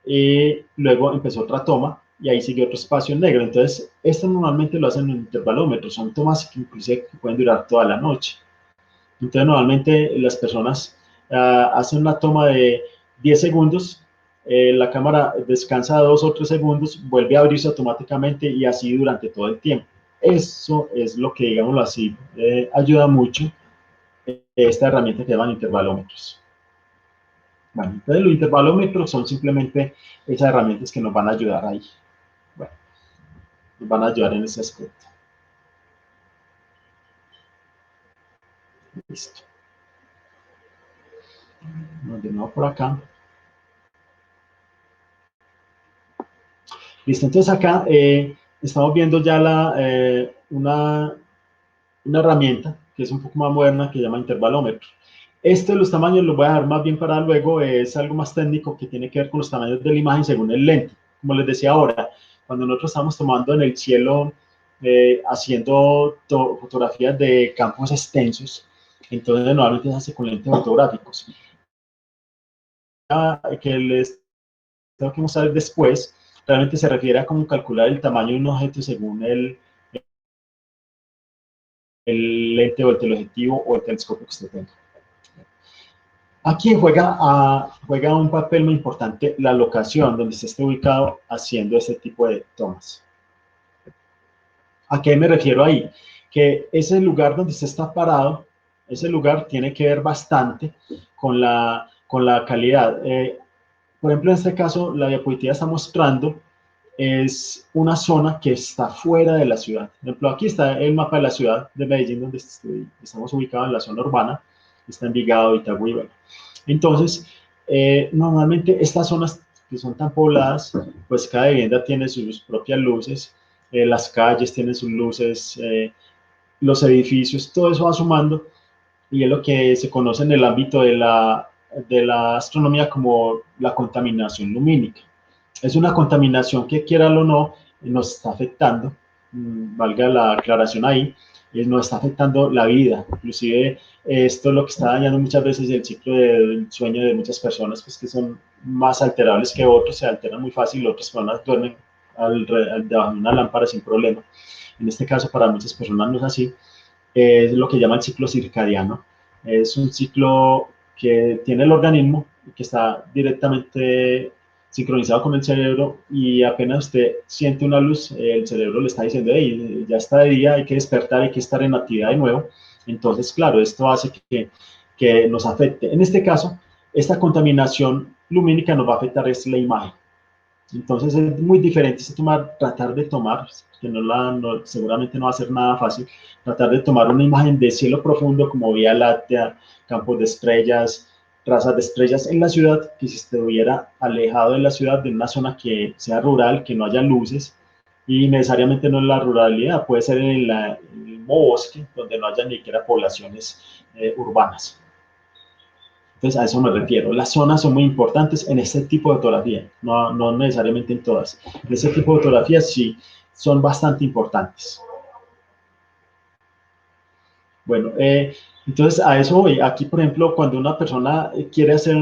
Speaker 1: y luego empezó otra toma y ahí sigue otro espacio en negro. Entonces, esto normalmente lo hacen en intervalómetros, son tomas que inclusive pueden durar toda la noche. Entonces, normalmente las personas hacen una toma de 10 segundos, la cámara descansa 2 o 3 segundos, vuelve a abrirse automáticamente y así durante todo el tiempo. Eso es lo que, digámoslo así, ayuda mucho esta herramienta que llaman intervalómetros. Bueno, entonces los intervalómetros son simplemente esas herramientas que nos van a ayudar ahí. Bueno, nos van a ayudar en ese aspecto. Listo. De nuevo por acá. Listo, entonces acá estamos viendo ya una herramienta que es un poco más moderna que se llama intervalómetro. Este de los tamaños los voy a dejar más bien para luego, es algo más técnico que tiene que ver con los tamaños de la imagen según el lente. Como les decía ahora, cuando nosotros estamos tomando en el cielo, haciendo fotografías de campos extensos, entonces normalmente se hace con lentes fotográficos. Que les tengo que mostrar después, realmente se refiere a cómo calcular el tamaño de un objeto según el lente o el teleobjetivo o el telescopio que usted tenga. Aquí juega un papel muy importante la locación donde se esté ubicado haciendo este tipo de tomas. ¿A qué me refiero ahí? Que ese lugar donde usted está parado, ese lugar tiene que ver bastante con la calidad. Por ejemplo, en este caso, la diapositiva está mostrando es una zona que está fuera de la ciudad. Por ejemplo, aquí está el mapa de la ciudad de Medellín, donde estamos ubicados en la zona urbana, está Envigado, Itagüí, bueno. Entonces, normalmente estas zonas que son tan pobladas, pues cada vivienda tiene sus propias luces, las calles tienen sus luces, los edificios, todo eso va sumando y es lo que se conoce en el ámbito de la astronomía como la contaminación lumínica. Es una contaminación que, quiera o no, nos está afectando, valga la aclaración ahí, nos está afectando la vida. Inclusive esto es lo que está dañando muchas veces el ciclo del sueño de muchas personas, pues que son más alterables que otros, se alteran muy fácil, otras personas duermen debajo de una lámpara sin problema. En este caso, para muchas personas no es así. Es lo que llama el ciclo circadiano. Es un ciclo que tiene el organismo, que está directamente sincronizado con el cerebro y apenas usted siente una luz, el cerebro le está diciendo, hey, ya está de día, hay que despertar, hay que estar en actividad de nuevo. Entonces, claro, esto hace que nos afecte. En este caso, esta contaminación lumínica nos va a afectar es la imagen. Entonces es muy diferente tratar de tomar, que seguramente no va a ser nada fácil, tratar de tomar una imagen de cielo profundo como Vía Láctea, campos de estrellas, trazas de estrellas en la ciudad, que si estuviera alejado de la ciudad, de una zona que sea rural, que no haya luces, y necesariamente no en la ruralidad, puede ser en el mismo bosque, donde no haya ni siquiera poblaciones urbanas. Entonces, a eso me refiero. Las zonas son muy importantes en este tipo de fotografía, no necesariamente en todas. En este tipo de fotografías sí son bastante importantes. Bueno, entonces a eso voy. Aquí, por ejemplo, cuando una persona quiere hacer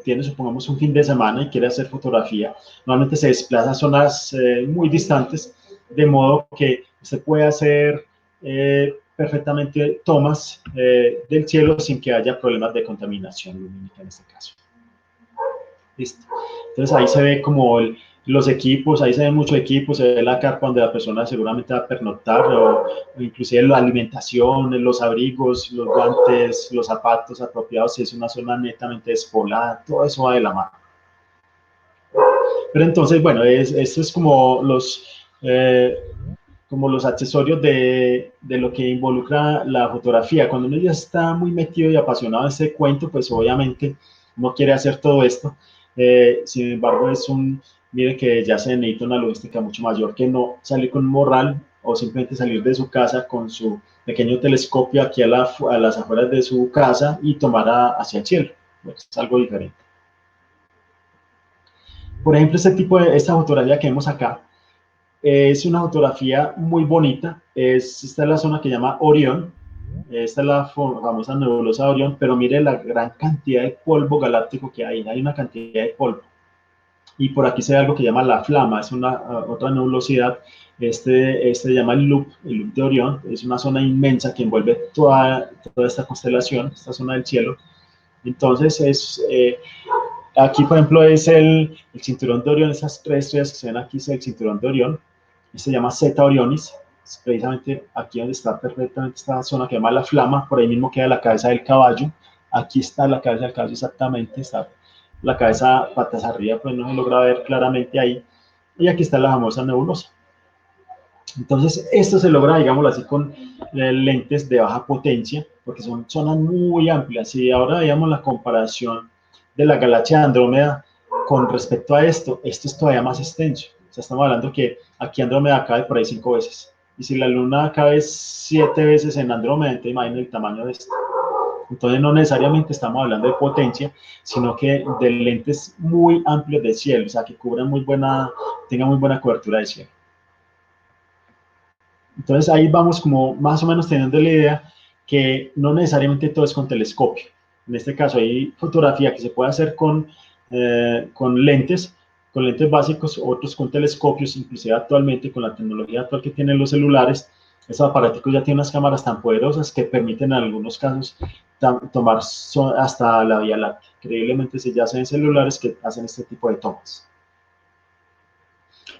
Speaker 1: tiene, supongamos, un fin de semana y quiere hacer fotografía, normalmente se desplaza a zonas muy distantes, de modo que usted puede hacer perfectamente tomas del cielo sin que haya problemas de contaminación lumínica en este caso. Listo. Entonces ahí se ve como los equipos, ahí se ven muchos equipos, se ve la carpa donde la persona seguramente va a pernoctar, o inclusive la alimentación, los abrigos, los guantes, los zapatos apropiados, si es una zona netamente despoblada, todo eso va de la mano. Pero entonces, bueno, esto es como los accesorios de lo que involucra la fotografía. Cuando uno ya está muy metido y apasionado en este cuento, pues obviamente uno quiere hacer todo esto. Sin embargo, mire que ya se necesita una logística mucho mayor que no salir con un morral o simplemente salir de su casa con su pequeño telescopio aquí a las afueras de su casa y tomar hacia el cielo. Pues es algo diferente. Por ejemplo, esta fotografía que vemos acá, es una fotografía muy bonita. Esta es la zona que se llama Orión. Esta es la famosa nebulosa de Orión, pero mire la gran cantidad de polvo galáctico que hay. Hay una cantidad de polvo. Y por aquí se ve algo que se llama la flama, es otra nebulosidad. Se llama el loop de Orión. Es una zona inmensa que envuelve toda esta constelación, esta zona del cielo. Entonces, aquí, por ejemplo, es el cinturón de Orión. Esas tres estrellas que se ven aquí es el cinturón de Orión. Se llama Zeta Orionis, es precisamente aquí donde está perfectamente esta zona que se llama la flama, por ahí mismo queda la cabeza del caballo, aquí está la cabeza del caballo exactamente, está la cabeza patas arriba, pues no se logra ver claramente ahí, y aquí está la famosa nebulosa. Entonces, esto se logra, digámoslo así, con lentes de baja potencia, porque son zonas muy amplias, y ahora veamos la comparación de la galaxia de Andrómeda con respecto a esto es todavía más extenso. O sea, estamos hablando que aquí Andrómeda cabe por ahí 5 veces. Y si la Luna cabe 7 veces en Andrómeda, entonces imaginen el tamaño de esto. Entonces no necesariamente estamos hablando de potencia, sino que de lentes muy amplios de cielo, o sea, que cubran tengan muy buena cobertura de cielo. Entonces ahí vamos como más o menos teniendo la idea que no necesariamente todo es con telescopio. En este caso hay fotografía que se puede hacer con lentes básicos, otros con telescopios, inclusive actualmente con la tecnología actual que tienen los celulares, esos aparatos ya tienen unas cámaras tan poderosas que permiten en algunos casos tomar hasta la Vía Láctea. Increíblemente se ya hacen celulares que hacen este tipo de tomas.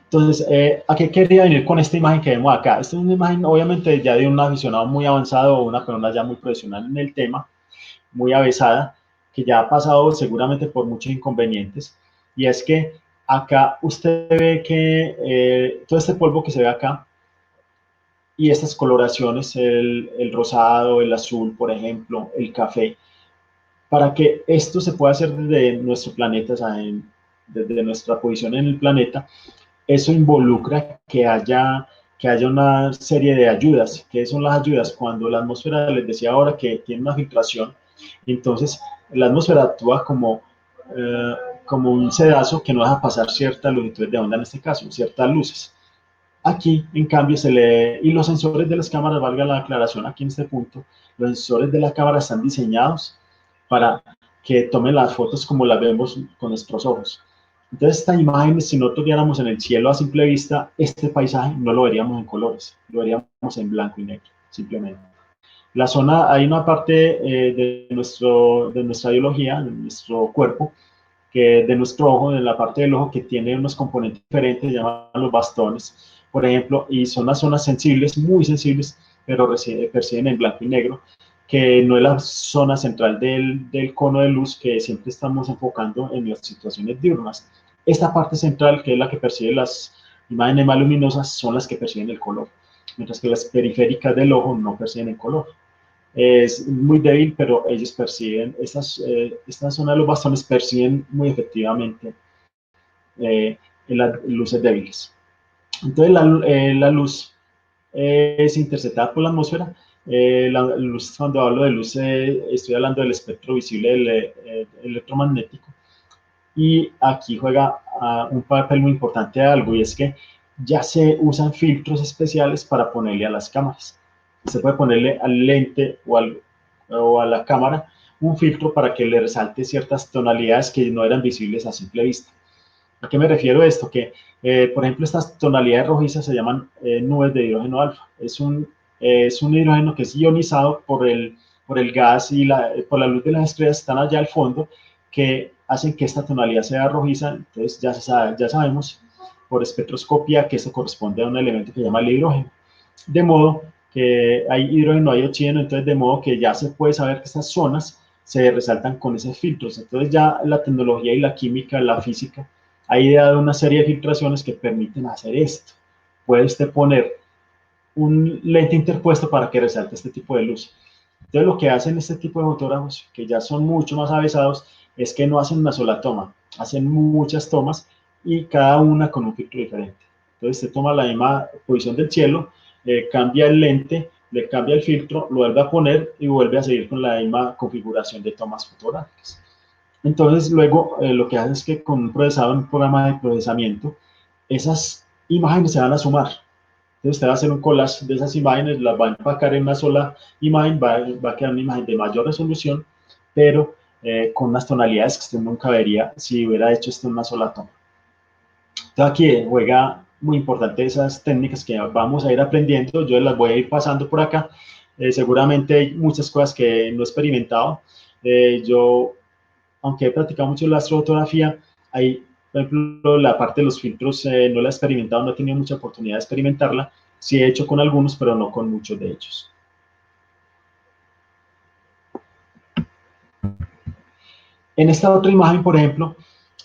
Speaker 1: Entonces, ¿a qué quería venir con esta imagen que vemos acá? Esta es una imagen, obviamente, ya de un aficionado muy avanzado o una persona ya muy profesional en el tema, muy avesada, que ya ha pasado seguramente por muchos inconvenientes. Y es que acá usted ve que todo este polvo que se ve acá y estas coloraciones, el rosado, el azul, por ejemplo, el café, para que esto se pueda hacer desde nuestro planeta, o sea, desde nuestra posición en el planeta, eso involucra que haya una serie de ayudas. ¿Qué son las ayudas? Cuando la atmósfera, les decía ahora que tiene una filtración, entonces la atmósfera actúa como un sedazo que no deja pasar ciertas longitudes de onda, en este caso, ciertas luces. Aquí, en cambio, y los sensores de las cámaras, valga la aclaración aquí en este punto, los sensores de la cámara están diseñados para que tomen las fotos como las vemos con nuestros ojos. Entonces, esta imagen, si nosotros viéramos en el cielo a simple vista, este paisaje no lo veríamos en colores, lo veríamos en blanco y negro, simplemente. La zona, hay una parte de nuestra biología, de nuestro cuerpo, de nuestro ojo, de la parte del ojo, que tiene unos componentes diferentes, se llaman los bastones, por ejemplo, y son las zonas sensibles, muy sensibles, pero perciben en blanco y negro, que no es la zona central del cono de luz que siempre estamos enfocando en las situaciones diurnas. Esta parte central, que es la que percibe las imágenes más luminosas, son las que perciben el color, mientras que las periféricas del ojo no perciben el color. Es muy débil, pero ellos perciben, esta zona de los bastones perciben muy efectivamente las luces débiles. Entonces la luz es interceptada por la atmósfera. La luz, cuando hablo de luz, estoy hablando del espectro visible electromagnético. Y aquí juega un papel muy importante de algo, y es que ya se usan filtros especiales para ponerle a las cámaras. Se puede ponerle al lente o a la cámara un filtro para que le resalte ciertas tonalidades que no eran visibles a simple vista. ¿A qué me refiero a esto? Que, por ejemplo, estas tonalidades rojizas se llaman nubes de hidrógeno alfa. Es un hidrógeno que es ionizado por el gas y por la luz de las estrellas que están allá al fondo, que hacen que esta tonalidad sea rojiza. Entonces ya sabemos por espectroscopia que esto corresponde a un elemento que se llama el hidrógeno. De modo que hay hidrógeno, hay oxígeno, entonces de modo que ya se puede saber que estas zonas se resaltan con esos filtros. Entonces ya la tecnología y la química, la física, ha ideado una serie de filtraciones que permiten hacer esto. Puede usted poner un lente interpuesto para que resalte este tipo de luz. Entonces lo que hacen este tipo de fotógrafos, que ya son mucho más avesados, es que no hacen una sola toma, hacen muchas tomas y cada una con un filtro diferente. Entonces se toma la misma posición del cielo, cambia el lente, le cambia el filtro, lo vuelve a poner y vuelve a seguir con la misma configuración de tomas fotográficas. Entonces, luego lo que hace es que con un procesador, un programa de procesamiento, esas imágenes se van a sumar. Entonces, usted va a hacer un collage de esas imágenes, las va a empacar en una sola imagen, va a quedar una imagen de mayor resolución, pero con unas tonalidades que usted nunca vería si hubiera hecho esto en una sola toma. Entonces, aquí juega muy importante esas técnicas que vamos a ir aprendiendo. Yo las voy a ir pasando por acá. Seguramente hay muchas cosas que no he experimentado. Yo aunque he practicado mucho la astrofotografía, hay, por ejemplo, la parte de los filtros no la he experimentado, no he tenido mucha oportunidad de experimentarla. Sí he hecho con algunos, pero no con muchos de ellos. En esta otra imagen, por ejemplo,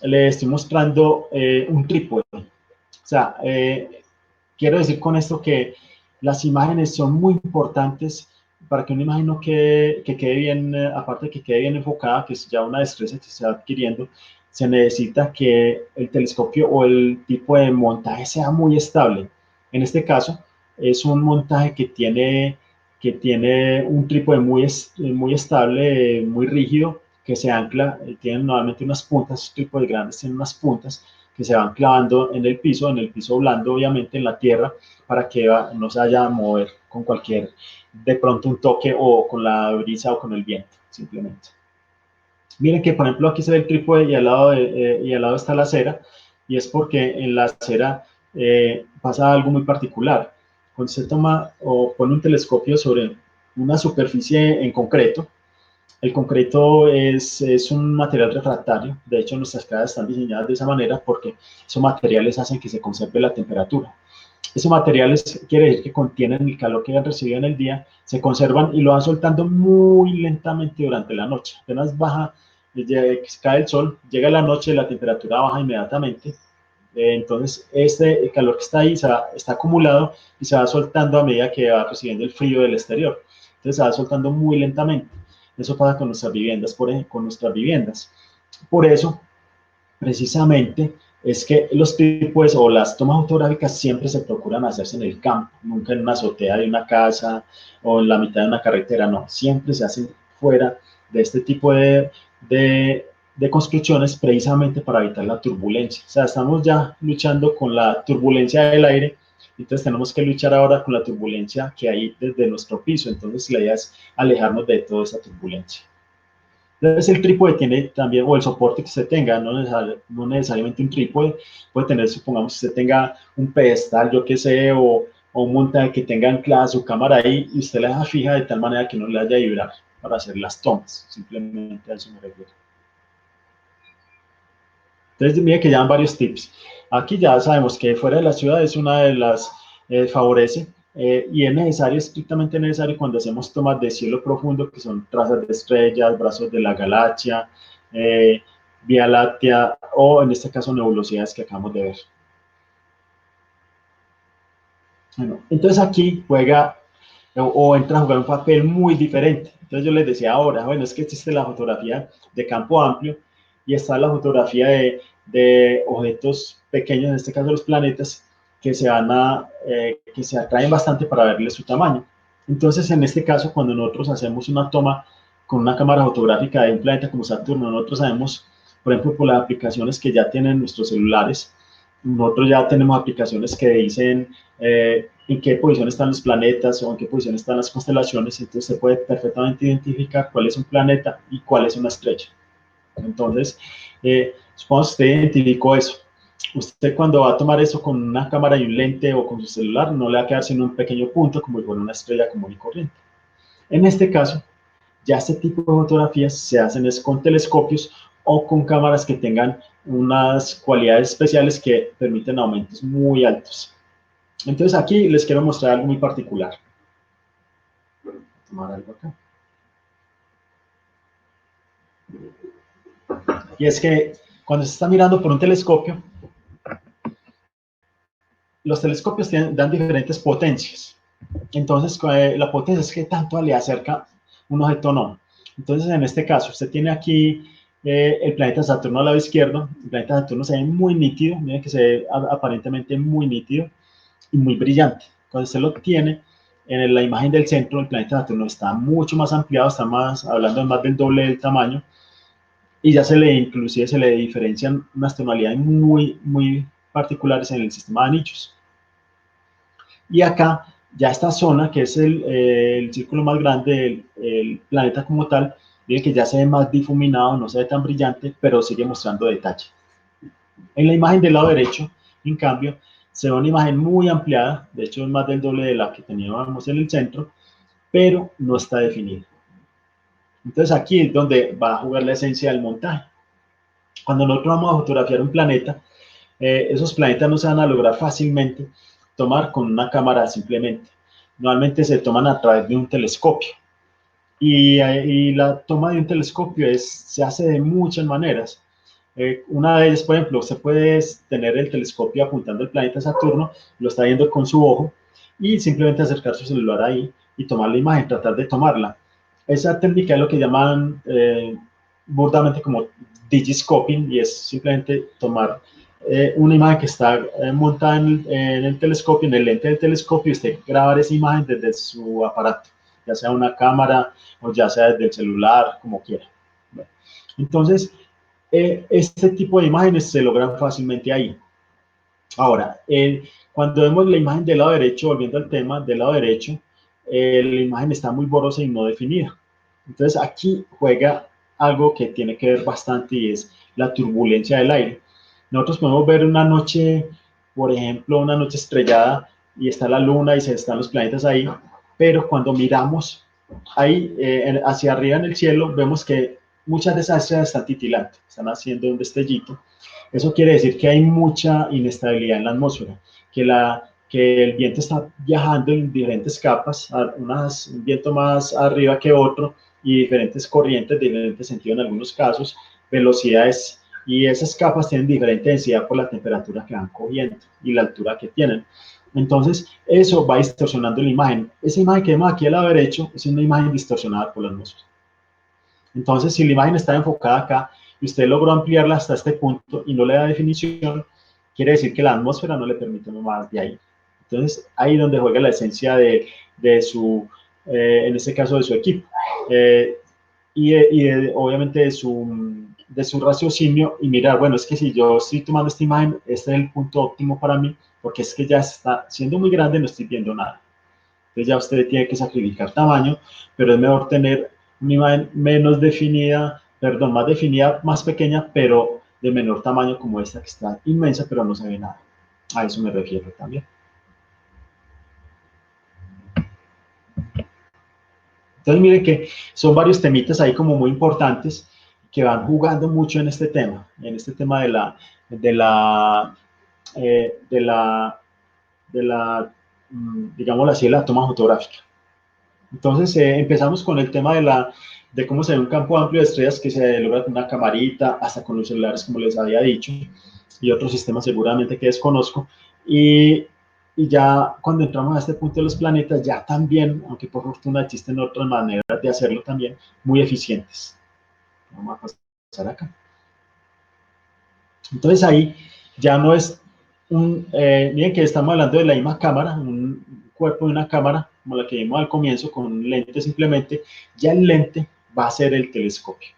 Speaker 1: le estoy mostrando un trípode. O sea, quiero decir con esto que las imágenes son muy importantes para que una imagen que quede bien, aparte de que quede bien enfocada, que es ya una destreza que se va adquiriendo, se necesita que el telescopio o el tipo de montaje sea muy estable. En este caso, es un montaje que tiene un trípode muy estable, muy rígido, que se ancla, tienen normalmente unas puntas, estos trípodes grandes tienen unas puntas que se van clavando en el piso blando, obviamente, en la tierra, para que no se vaya a mover con cualquier, de pronto un toque o con la brisa o con el viento, simplemente. Miren que, por ejemplo, aquí se ve el trípode y al lado está la acera, y es porque en la acera pasa algo muy particular. Cuando se toma o pone un telescopio sobre una superficie en concreto, el concreto es un material refractario. De hecho, nuestras casas están diseñadas de esa manera porque esos materiales hacen que se conserve la temperatura. Esos materiales quiere decir que contienen el calor que han recibido en el día, se conservan y lo van soltando muy lentamente durante la noche. Apenas baja, cae el sol, llega la noche, la temperatura baja inmediatamente. Entonces, el calor que está ahí está acumulado y se va soltando a medida que va recibiendo el frío del exterior. Entonces, se va soltando muy lentamente. Eso pasa con nuestras viviendas, por ejemplo, con nuestras viviendas. Por eso, precisamente, es que los trípodes o las tomas fotográficas siempre se procuran hacerse en el campo, nunca en una azotea de una casa o en la mitad de una carretera, no, siempre se hacen fuera de este tipo de construcciones precisamente para evitar la turbulencia. O sea, estamos ya luchando con la turbulencia del aire, entonces tenemos que luchar ahora con la turbulencia que hay desde nuestro piso, entonces la idea es alejarnos de toda esa turbulencia. Entonces el trípode tiene también, o el soporte que usted tenga, no necesariamente un trípode, puede tener, supongamos que usted tenga un pedestal, yo qué sé, o un montaje que tenga anclada su cámara ahí y usted la deja fija de tal manera que no le haya vibrar para hacer las tomas, simplemente a eso me refiero. Entonces, mire que ya dan varios tips. Aquí ya sabemos que fuera de la ciudad es una de las favorece y es necesario, estrictamente necesario cuando hacemos tomas de cielo profundo, que son trazas de estrellas, brazos de la galaxia, Vía Láctea o en este caso nebulosidades que acabamos de ver. Bueno, entonces aquí juega o entra a jugar un papel muy diferente. Entonces yo les decía ahora, bueno, es que existe la fotografía de campo amplio y está la fotografía de objetos pequeños, en este caso los planetas, que se atraen bastante para verle su tamaño. Entonces, en este caso, cuando nosotros hacemos una toma con una cámara fotográfica de un planeta como Saturno, nosotros sabemos, por ejemplo, por las aplicaciones que ya tienen nuestros celulares, nosotros ya tenemos aplicaciones que dicen en qué posición están los planetas o en qué posición están las constelaciones, entonces se puede perfectamente identificar cuál es un planeta y cuál es una estrella. Entonces, supongamos que usted identificó eso. Usted cuando va a tomar eso con una cámara y un lente o con su celular, no le va a quedar sino un pequeño punto como si fuera una estrella común y corriente. En este caso, ya este tipo de fotografías se hacen es con telescopios o con cámaras que tengan unas cualidades especiales que permiten aumentos muy altos. Entonces aquí les quiero mostrar algo muy particular. Voy a tomar algo acá. Y es que cuando se está mirando por un telescopio, los telescopios dan diferentes potencias. Entonces, la potencia es que tanto le acerca un objeto o no. Entonces, en este caso, usted tiene aquí el planeta Saturno al lado izquierdo. El planeta Saturno se ve muy nítido, miren que se ve aparentemente muy nítido y muy brillante. Cuando usted lo tiene en la imagen del centro, el planeta Saturno está mucho más ampliado, está más, hablando de más del doble del tamaño, y ya inclusive se le diferencian unas tonalidades muy, muy particulares en el sistema de anillos. Y acá, ya esta zona, que es el círculo más grande del planeta como tal, miren que ya se ve más difuminado, no se ve tan brillante, pero sigue mostrando detalle. En la imagen del lado derecho, en cambio, se ve una imagen muy ampliada, de hecho es más del doble de la que teníamos en el centro, pero no está definida. Entonces aquí es donde va a jugar la esencia del montaje. Cuando nosotros vamos a fotografiar un planeta, esos planetas no se van a lograr fácilmente tomar con una cámara simplemente. Normalmente se toman a través de un telescopio. Y la toma de un telescopio se hace de muchas maneras. Una de ellas, por ejemplo, usted puede tener el telescopio apuntando al planeta Saturno, lo está viendo con su ojo y simplemente acercar su celular ahí y tomar la imagen, tratar de tomarla. Esa técnica es lo que llaman burdamente como digiscoping, y es simplemente tomar una imagen que está montada en el telescopio, en el lente del telescopio, y usted grabar esa imagen desde su aparato, ya sea una cámara o ya sea desde el celular, como quiera. Bueno, entonces, este tipo de imágenes se logran fácilmente ahí. Ahora, cuando vemos la imagen del lado derecho, volviendo al tema del lado derecho, la imagen está muy borrosa y no definida. Entonces, aquí juega algo que tiene que ver bastante, y es la turbulencia del aire. Nosotros podemos ver una noche, por ejemplo, una noche estrellada, y está la luna y se están los planetas ahí, pero cuando miramos ahí hacia arriba en el cielo, vemos que muchas de esas estrellas están titilando, están haciendo un destellito. Eso quiere decir que hay mucha inestabilidad en la atmósfera, que el viento está viajando en diferentes capas, un viento más arriba que otro, y diferentes corrientes de diferente sentido en algunos casos, velocidades, y esas capas tienen diferente densidad por la temperatura que van cogiendo y la altura que tienen. Entonces, eso va distorsionando la imagen. Esa imagen que vemos aquí al lado derecho es una imagen distorsionada por la atmósfera. Entonces, si la imagen está enfocada acá y usted logró ampliarla hasta este punto y no le da definición, quiere decir que la atmósfera no le permite más de ahí. Entonces, ahí es donde juega la esencia de su, en este caso, de su equipo. Obviamente de su raciocinio, y mirar, bueno, es que si yo estoy tomando esta imagen, este es el punto óptimo para mí, porque es que ya está siendo muy grande, no estoy viendo nada. Entonces ya usted tiene que sacrificar tamaño, pero es mejor tener una imagen menos definida, perdón, más definida, más pequeña, pero de menor tamaño, como esta que está inmensa, pero no se ve nada. A eso me refiero también. Entonces miren que son varios temitas ahí como muy importantes, que van jugando mucho en este tema de la, de la, de la digámoslo así, de la toma fotográfica. Entonces empezamos con el tema de cómo se ve un campo amplio de estrellas que se logra con una camarita, hasta con los celulares, como les había dicho, y otros sistemas seguramente que desconozco. Y ya cuando entramos a este punto de los planetas, ya también, aunque por fortuna existen otras maneras de hacerlo también, muy eficientes. Vamos a pasar acá. Entonces ahí ya no es miren que estamos hablando de la misma cámara, un cuerpo de una cámara, como la que vimos al comienzo, con un lente simplemente, ya el lente va a ser el telescopio.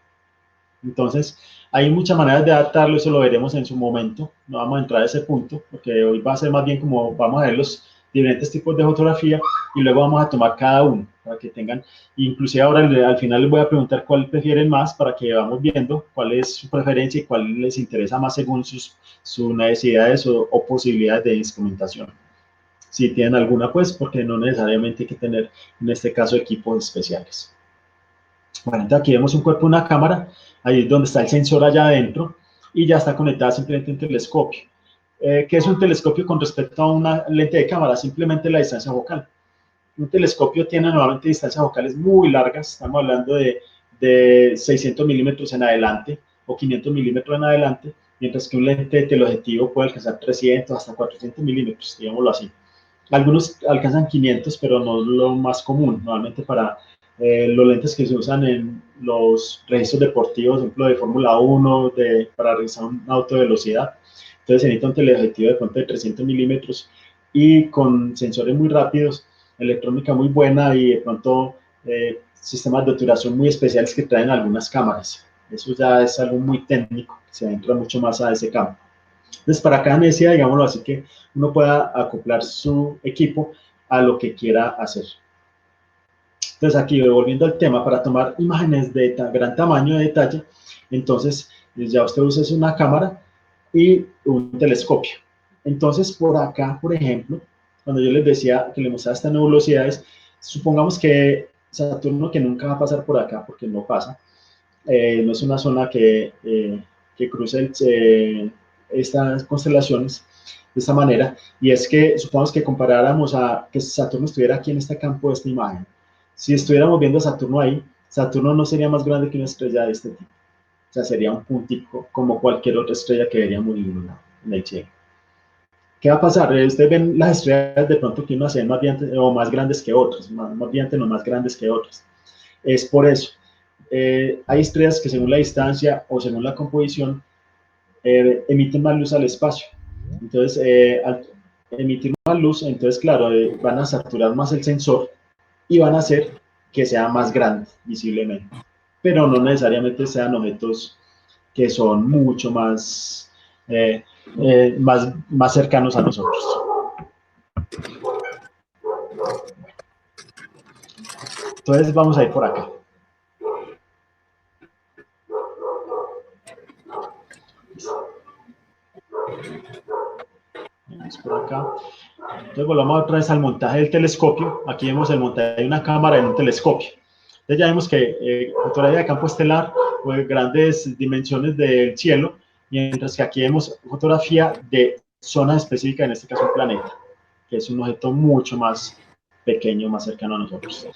Speaker 1: Entonces, hay muchas maneras de adaptarlo, eso lo veremos en su momento, no vamos a entrar a ese punto, porque hoy va a ser más bien como vamos a ver los diferentes tipos de fotografía, y luego vamos a tomar cada uno, para que tengan, inclusive ahora al final les voy a preguntar cuál prefieren más, para que vamos viendo cuál es su preferencia y cuál les interesa más según sus necesidades o posibilidades de instrumentación. Si tienen alguna, pues, porque no necesariamente hay que tener, en este caso, equipos especiales. Bueno, entonces aquí vemos un cuerpo, una cámara, ahí es donde está el sensor allá adentro, y ya está conectada simplemente un telescopio. ¿Qué es un telescopio con respecto a una lente de cámara? Simplemente la distancia focal. Un telescopio tiene normalmente distancias focales muy largas, estamos hablando de 600 milímetros en adelante o 500 milímetros en adelante, mientras que un lente teleobjetivo puede alcanzar 300 hasta 400 milímetros, digámoslo así. Algunos alcanzan 500, pero no es lo más común. Normalmente para los lentes que se usan en los registros deportivos, por ejemplo, de Fórmula 1, para realizar un auto de velocidad. Entonces se necesita un teleobjetivo de pronto de 300 milímetros y con sensores muy rápidos, electrónica muy buena y de pronto sistemas de obturación muy especiales que traen algunas cámaras. Eso ya es algo muy técnico, se entra mucho más a ese campo. Entonces, para cada necesidad, digámoslo así, que uno pueda acoplar su equipo a lo que quiera hacer. Entonces, aquí volviendo al tema, para tomar imágenes de gran tamaño de detalle, entonces ya usted usa una cámara y un telescopio. Entonces, por acá, por ejemplo, cuando yo les decía que le mostraba estas nebulosidades, supongamos que Saturno, que nunca va a pasar por acá porque no pasa, no es una zona que cruce estas constelaciones de esta manera, y es que supongamos que comparáramos a que Saturno estuviera aquí en este campo de esta imagen. Si estuviéramos viendo a Saturno ahí, Saturno no sería más grande que una estrella de este tipo. O sea, sería un puntico como cualquier otra estrella que veríamos en el cielo. ¿Qué va a pasar? Ustedes ven las estrellas de pronto que unas se ven más brillantes o más grandes que otras, más brillantes o más grandes que otras. Es por eso. hay estrellas que según la distancia o según la composición emiten más luz al espacio. Entonces, al emitir más luz, entonces, claro, van a saturar más el sensor y van a hacer que sea más grande visiblemente, pero no necesariamente sean objetos que son mucho más, más cercanos a nosotros. Entonces vamos a ir por acá. Vamos por acá. Entonces volvamos otra vez al montaje del telescopio. Aquí vemos el montaje de una cámara en un telescopio. Entonces ya vemos que fotografía de campo estelar, pues, grandes dimensiones del cielo, mientras que aquí vemos fotografía de zona específica, en este caso un planeta, que es un objeto mucho más pequeño, más cercano a nosotros.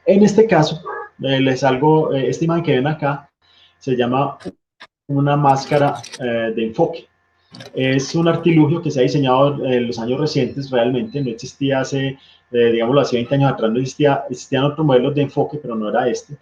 Speaker 1: En este caso, esta imagen que ven acá se llama una máscara de enfoque. Es un artilugio que se ha diseñado en los años recientes, realmente no existía hace, digámoslo así, 20 años atrás, no existían otros modelos de enfoque, pero no era este.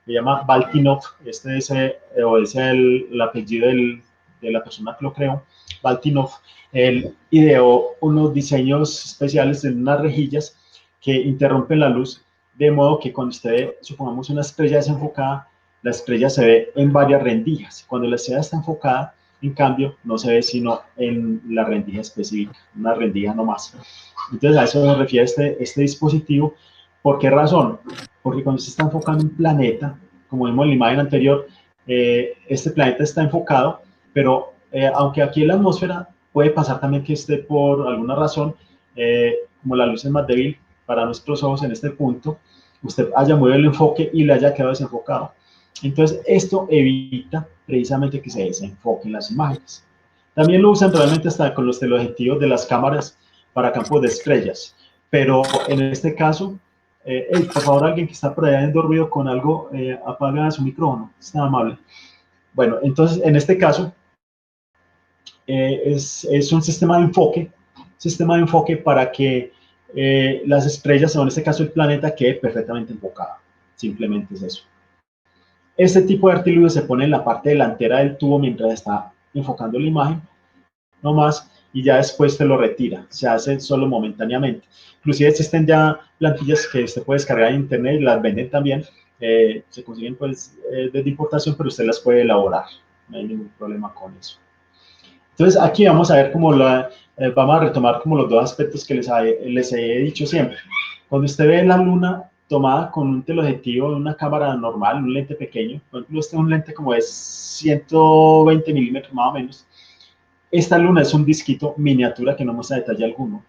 Speaker 1: Se llama Baltinov, este es, el apellido de la persona que lo creó, Baltinov. Él ideó unos diseños especiales en unas rejillas que interrumpen la luz, de modo que cuando usted, supongamos una estrella desenfocada, la estrella se ve en varias rendijas. Cuando la estrella está enfocada, en cambio, no se ve sino en la rendija específica, una rendija no más. Entonces, a eso se refiere este dispositivo. ¿Por qué razón? Porque cuando se está enfocando un planeta, como vimos en la imagen anterior, este planeta está enfocado, pero aunque aquí en la atmósfera puede pasar también que esté por alguna razón, como la luz es más débil para nuestros ojos en este punto, usted haya movido el enfoque y le haya quedado desenfocado. Entonces, esto evita precisamente que se desenfoquen las imágenes. También lo usan realmente hasta con los teleobjetivos de las cámaras para campos de estrellas, pero en este caso, por favor, alguien que está por allá haciendo ruido con algo, apaga su micrófono, es tan amable. Bueno, entonces, en este caso, es un sistema de enfoque para que las estrellas, o en este caso el planeta, quede perfectamente enfocado. Simplemente es eso. Este tipo de artilugio se pone en la parte delantera del tubo mientras está enfocando la imagen, no más, y ya después te lo retira. Se hace solo momentáneamente. Inclusive existen ya plantillas que usted puede descargar en internet y las venden también. Se consiguen pues desde importación, pero usted las puede elaborar. No hay ningún problema con eso. Entonces aquí vamos a ver cómo vamos a retomar como los dos aspectos que les he dicho siempre. Cuando usted ve la luna tomada con un teleobjetivo de una cámara normal, un lente pequeño, por ejemplo, este es un lente como de 120 milímetros más o menos, esta luna es un disquito miniatura que no muestra detalle alguno,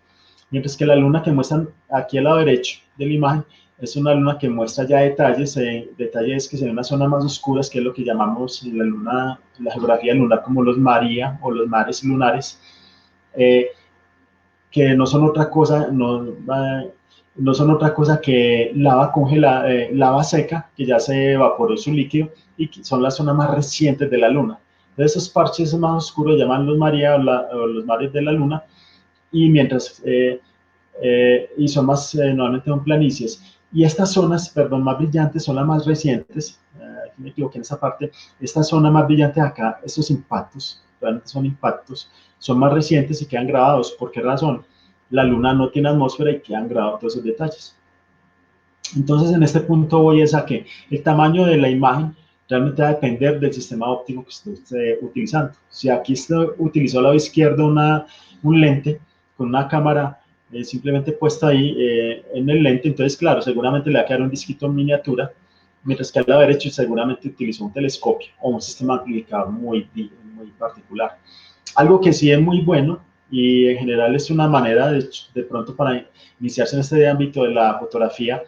Speaker 1: mientras que la luna que muestran aquí al lado derecho de la imagen es una luna que muestra ya detalles, detalles que se ven en las zonas más oscuras, que es lo que llamamos en la luna, en la geografía lunar, como los María o los mares lunares, que no son otra cosa, no son otra cosa que lava congelada, lava seca, que ya se evaporó su líquido, y que son las zonas más recientes de la luna. De esos parches más oscuros llaman los María o los mares de la luna, y mientras y son más, normalmente son planicies. Y estas zonas, perdón, más brillantes son las más recientes, me equivoqué en esa parte, esta zona más brillante acá, estos impactos, realmente son impactos, son más recientes y quedan grabados. ¿Por qué razón? La luna no tiene atmósfera y quedan grabados todos esos detalles. Entonces, en este punto voy a que el tamaño de la imagen realmente va a depender del sistema óptico que esté utilizando. Si aquí usted utilizó al lado izquierdo un lente con una cámara simplemente puesta ahí en el lente, entonces, claro, seguramente le va a quedar un disquito en miniatura, mientras que al lado derecho seguramente utilizó un telescopio o un sistema amplificador muy particular. Algo que sí es muy bueno y en general es una manera de pronto para iniciarse en este ámbito de la fotografía,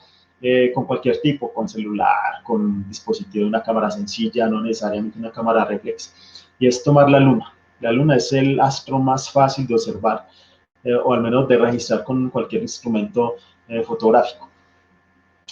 Speaker 1: con cualquier tipo, con celular, con un dispositivo de una cámara sencilla, no necesariamente una cámara reflex, y es tomar la luna. La luna es el astro más fácil de observar, o al menos de registrar con cualquier instrumento fotográfico.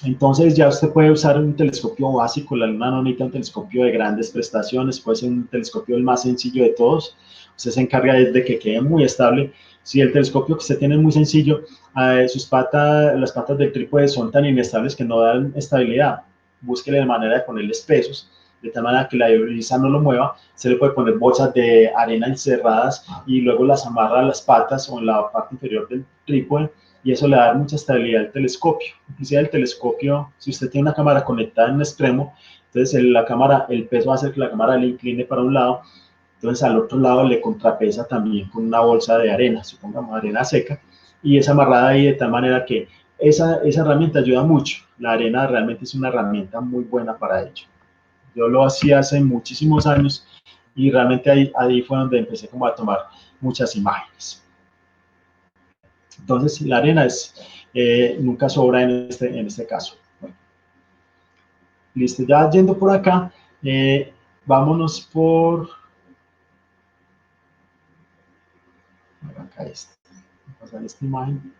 Speaker 1: Entonces ya usted puede usar un telescopio básico, la luna no necesita un telescopio de grandes prestaciones, puede ser un telescopio el más sencillo de todos, usted se encarga de que quede muy estable. Si el telescopio que usted tiene es muy sencillo, las patas del trípode son tan inestables que no dan estabilidad. búsquele la manera de ponerles pesos, de tal manera que la brisa no lo mueva. Se le puede poner bolsas de arena encerradas y luego las amarra a las patas o en la parte inferior del trípode, y eso le da mucha estabilidad al telescopio. Inclusive el telescopio, si usted tiene una cámara conectada en un extremo, entonces la cámara, el peso va a hacer que la cámara le incline para un lado, entonces al otro lado le contrapesa también con una bolsa de arena, supongamos arena seca, y es amarrada ahí de tal manera que esa herramienta ayuda mucho. La arena realmente es una herramienta muy buena para ello. Yo lo hacía hace muchísimos años y realmente ahí fue donde empecé como a tomar muchas imágenes. Entonces la arena nunca sobra en este caso. Bueno, listo, ya yendo por acá, vámonos por... Acá está. Voy a pasar esta imagen.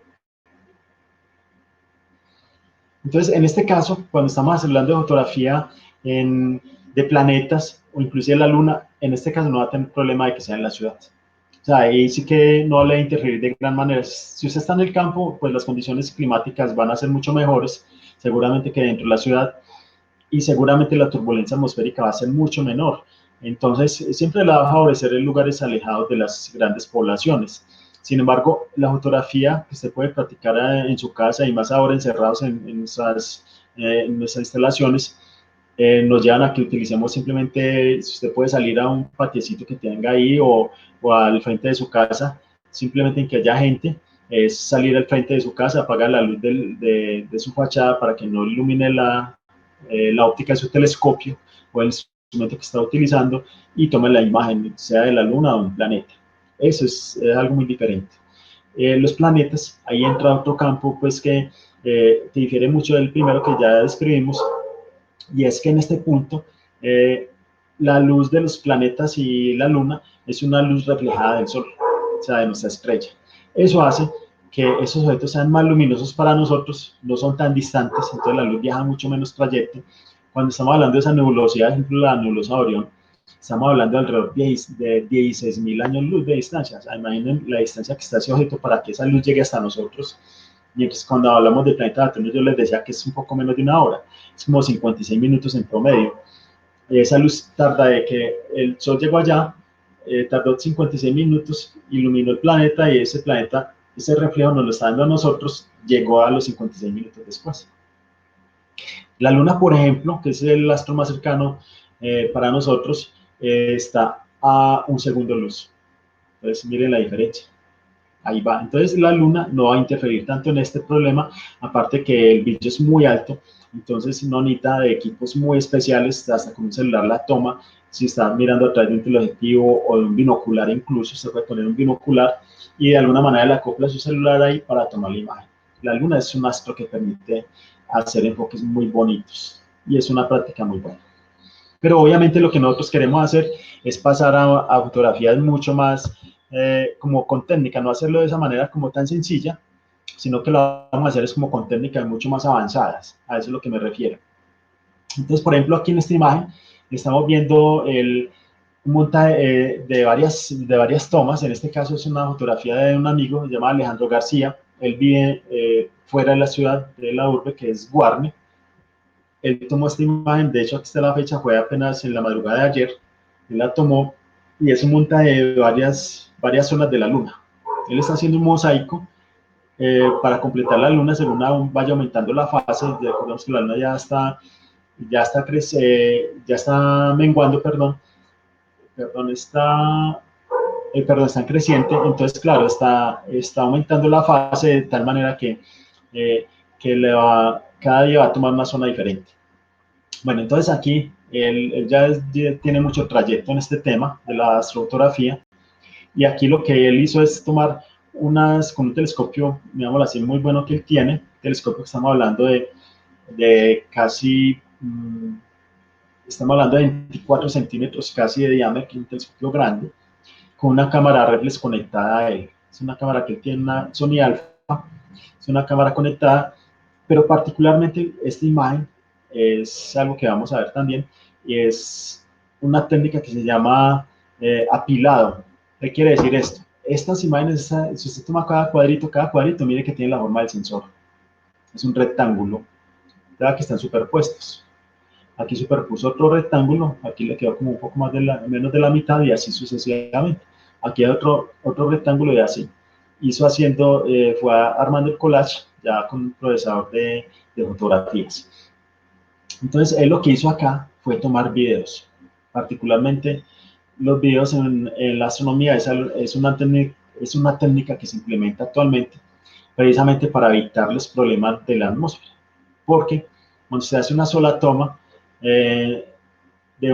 Speaker 1: Entonces, en este caso, cuando estamos hablando de fotografía de planetas o inclusive la Luna, en este caso no va a tener problema de que sea en la ciudad. O sea, ahí sí que no le va a interferir de gran manera. Si usted está en el campo, pues las condiciones climáticas van a ser mucho mejores, seguramente que dentro de la ciudad, y seguramente la turbulencia atmosférica va a ser mucho menor. Entonces, siempre le va a favorecer en lugares alejados de las grandes poblaciones. Sin embargo, la fotografía que usted puede practicar en su casa y más ahora encerrados en nuestras instalaciones, nos llevan a que utilicemos simplemente, si usted puede salir a un patiecito que tenga ahí o al frente de su casa, simplemente en que haya gente, es salir al frente de su casa, apagar la luz de su fachada para que no ilumine la óptica de su telescopio o el instrumento que está utilizando y tome la imagen, sea de la Luna o de un planeta. Eso es algo muy diferente. Los planetas, ahí entra otro campo pues que difiere mucho del primero que ya describimos, y es que en este punto la luz de los planetas y la Luna es una luz reflejada del Sol, o sea, de nuestra estrella. Eso hace que esos objetos sean más luminosos para nosotros, no son tan distantes, entonces la luz viaja mucho menos trayecto. Cuando estamos hablando de esa nebulosidad, por ejemplo, la nebulosa de Orión, estamos hablando de alrededor de 16.000 años luz de distancia. O sea, imaginen la distancia que está ese objeto para que esa luz llegue hasta nosotros. Mientras cuando hablamos del planeta Saturno, yo les decía que es un poco menos de una hora, es como 56 minutos en promedio. Esa luz tarda de que el Sol llegó allá, tardó 56 minutos, iluminó el planeta y ese planeta, ese reflejo nos lo está dando a nosotros, llegó a los 56 minutos después. La Luna, por ejemplo, que es el astro más cercano para nosotros, está a un segundo luz. Entonces, miren la diferencia. Ahí va. Entonces, la Luna no va a interferir tanto en este problema, aparte que el brillo es muy alto, entonces no necesita de equipos muy especiales, hasta con un celular la toma. Si está mirando a través de un teleobjetivo o de un binocular, incluso se puede poner un binocular y de alguna manera le acopla su celular ahí para tomar la imagen. La Luna es un astro que permite hacer enfoques muy bonitos y es una práctica muy buena. Pero obviamente lo que nosotros queremos hacer es pasar a fotografías mucho más como con técnica, no hacerlo de esa manera como tan sencilla, sino que lo vamos a hacer es como con técnicas mucho más avanzadas. A eso es lo que me refiero. Entonces, por ejemplo, aquí en esta imagen estamos viendo un montaje de varias tomas. En este caso es una fotografía de un amigo, se llama Alejandro García. Él vive fuera de la ciudad, de la urbe, que es Guarne. Él tomó esta imagen, de hecho aquí está la fecha, fue apenas en la madrugada de ayer. Él la tomó y es un montaje de varias zonas de la Luna. Él está haciendo un mosaico para completar la Luna según vaya aumentando la fase. Recordemos que la Luna ya está menguando, está en creciente, entonces claro, está aumentando la fase de tal manera eh, que cada día va a tomar una zona diferente. Bueno, entonces aquí él ya tiene mucho trayecto en este tema de la astrofotografía, y aquí lo que él hizo es tomar con un telescopio, digámoslo así, muy bueno que él tiene, telescopio que estamos hablando de casi, estamos hablando de 24 centímetros casi de diámetro, un telescopio grande, con una cámara reflex conectada a él. Es una cámara que él tiene, una Sony Alpha, es una cámara conectada, pero particularmente esta imagen es algo que vamos a ver también, y es una técnica que se llama apilado. ¿Qué quiere decir esto? Estas imágenes, si usted toma cada cuadrito, mire que tiene la forma del sensor. Es un rectángulo, ¿verdad? Que están superpuestos. aquí superpuso otro rectángulo, aquí le quedó como un poco más menos de la mitad y así sucesivamente. Aquí hay otro rectángulo y así. Hizo haciendo, fue armando el collage ya con un procesador de fotografías. Entonces, él lo que hizo acá fue tomar videos, particularmente los videos en la astronomía es una técnica que se implementa actualmente precisamente para evitar los problemas de la atmósfera, porque cuando se hace una sola toma de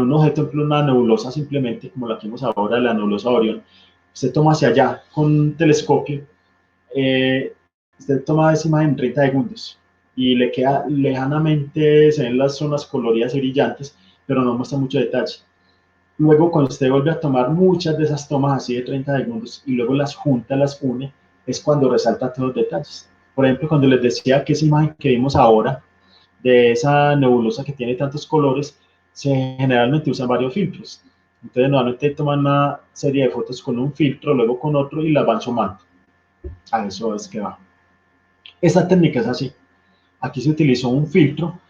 Speaker 1: un objeto, por ejemplo, una nebulosa simplemente, como la que vemos ahora, la nebulosa Orión, usted toma hacia allá con un telescopio, usted toma esa imagen en 30 segundos y le queda lejanamente, se ven las zonas coloridas y brillantes, pero no muestra mucho detalle. Luego, cuando usted vuelve a tomar muchas de esas tomas así de 30 segundos y luego las junta, las une, es cuando resalta todos los detalles. Por ejemplo, cuando les decía que esa imagen que vimos ahora, de esa nebulosa que tiene tantos colores, generalmente usan varios filtros. Entonces, normalmente toman una serie de fotos con un filtro, luego con otro y las van sumando. A eso es que va. Esta técnica es así. Aquí se utilizó un filtro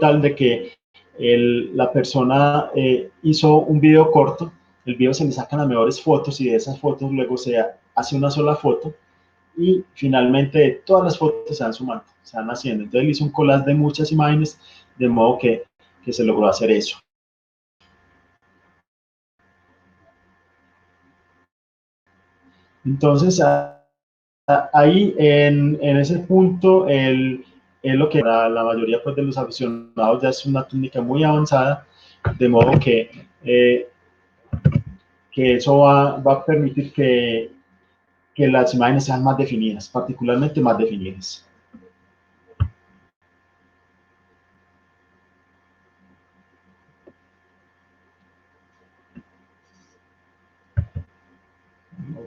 Speaker 1: tal de que la persona hizo un video corto, el video se le sacan las mejores fotos y de esas fotos luego se hace una sola foto y finalmente todas las fotos se van sumando, se van haciendo. Entonces él hizo un collage de muchas imágenes, de modo que se logró hacer eso. Entonces ahí en ese punto es lo que la mayoría pues, de los aficionados ya es una técnica muy avanzada, de modo eh, que eso va a permitir que las imágenes sean más definidas, particularmente más definidas.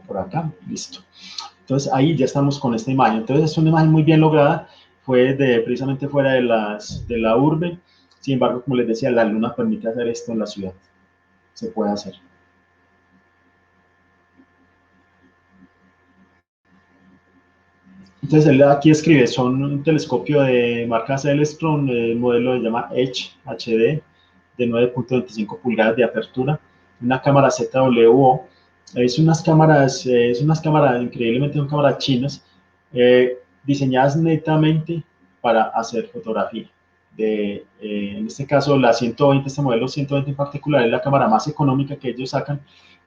Speaker 1: Por acá, listo. Entonces ahí ya estamos con esta imagen. Entonces es una imagen muy bien lograda, fue precisamente fuera de la urbe. Sin embargo, como les decía, la luna permite hacer esto en la ciudad. Se puede hacer. Entonces él aquí escribe, son un telescopio de marca Celestron, el modelo se llama Edge HD de 9.25 pulgadas de apertura, una cámara ZWO, es unas cámaras, increíblemente son cámaras chinas, diseñadas netamente para hacer fotografía. En este caso la 120, este modelo 120 en particular es la cámara más económica que ellos sacan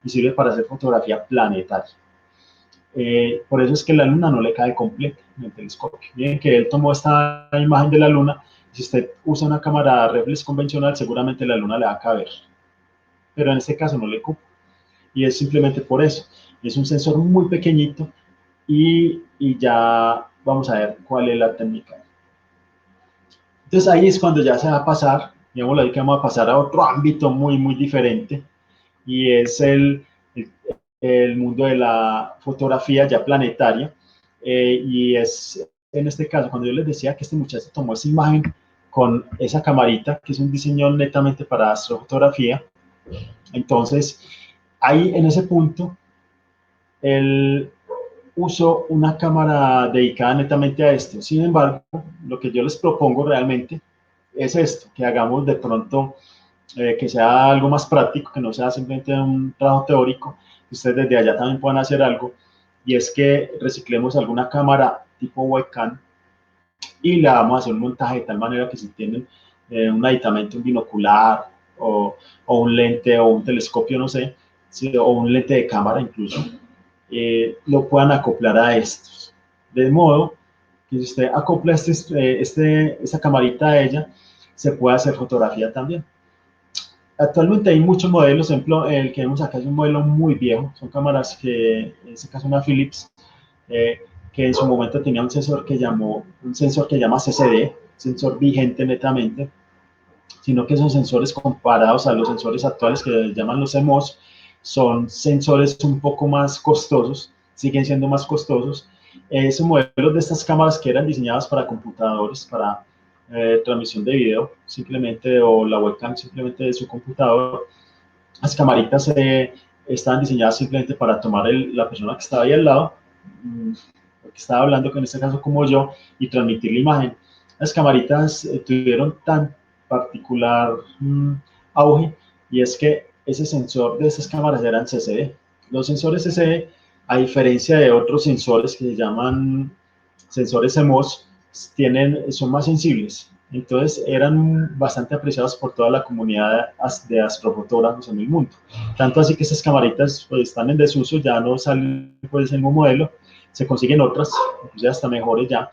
Speaker 1: y sirve para hacer fotografía planetaria. Por eso es que la luna no le cae completa en el telescopio. Miren que él tomó esta imagen de la luna. Si usted usa una cámara reflex convencional, seguramente la luna le va a caber. Pero en este caso no le cupo. Y es simplemente por eso. Es un sensor muy pequeñito y ya vamos a ver cuál es la técnica. Entonces ahí es cuando ya se va a pasar, digamos ahí que vamos a pasar a otro ámbito muy, muy diferente. Y es el mundo de la fotografía ya planetaria. Y es en este caso, cuando yo les decía que este muchacho tomó esa imagen con esa camarita, que es un diseño netamente para astrofotografía, entonces ahí en ese punto, él usó una cámara dedicada netamente a esto. Sin embargo, lo que yo les propongo realmente es esto, que hagamos de pronto que sea algo más práctico, que no sea simplemente un trabajo teórico, que ustedes desde allá también puedan hacer algo, y es que reciclemos alguna cámara tipo webcam y la vamos a hacer un montaje de tal manera que si tienen un aditamento, un binocular o un lente o un telescopio, no sé, o un lente de cámara incluso, lo puedan acoplar a estos. De modo que si usted acopla esta camarita a ella, se puede hacer fotografía también. Actualmente hay muchos modelos, ejemplo, el que vemos acá es un modelo muy viejo, son cámaras que, en este caso una Philips, eh, que en su momento tenía un sensor que llama CCD, sensor vigente netamente, sino que esos sensores comparados a los sensores actuales que llaman los CMOS, son sensores un poco más costosos, siguen siendo más costosos. Esos modelos de estas cámaras que eran diseñadas para computadores, para transmisión de video simplemente o la webcam simplemente de su computador, las camaritas estaban diseñadas simplemente para tomar la persona que estaba ahí al lado, que estaba hablando, que en este caso como yo, y transmitir la imagen. Las camaritas tuvieron particular auge, y es que ese sensor de esas cámaras eran CCD. Los sensores CCD, a diferencia de otros sensores que se llaman sensores CMOS, son más sensibles. Entonces eran bastante apreciados por toda la comunidad de astrofotógrafos en el mundo. Tanto así que esas camaritas pues, están en desuso, ya no salen pues, el mismo modelo, se consiguen otras, ya hasta mejores ya.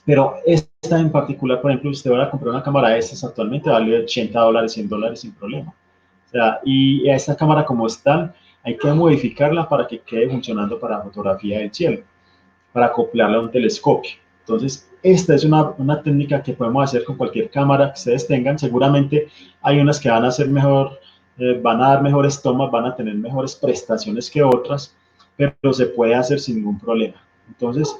Speaker 1: Pero esta en particular, por ejemplo, usted va a comprar una cámara de estas actualmente, vale $80, $100 sin problema. O sea, y a esta cámara como está, hay que modificarla para que quede funcionando para fotografía del cielo, para acoplarla a un telescopio. Entonces, esta es una técnica que podemos hacer con cualquier cámara que ustedes tengan. Seguramente hay unas que van a ser mejor, van a dar mejores tomas, van a tener mejores prestaciones que otras, pero se puede hacer sin ningún problema. Entonces,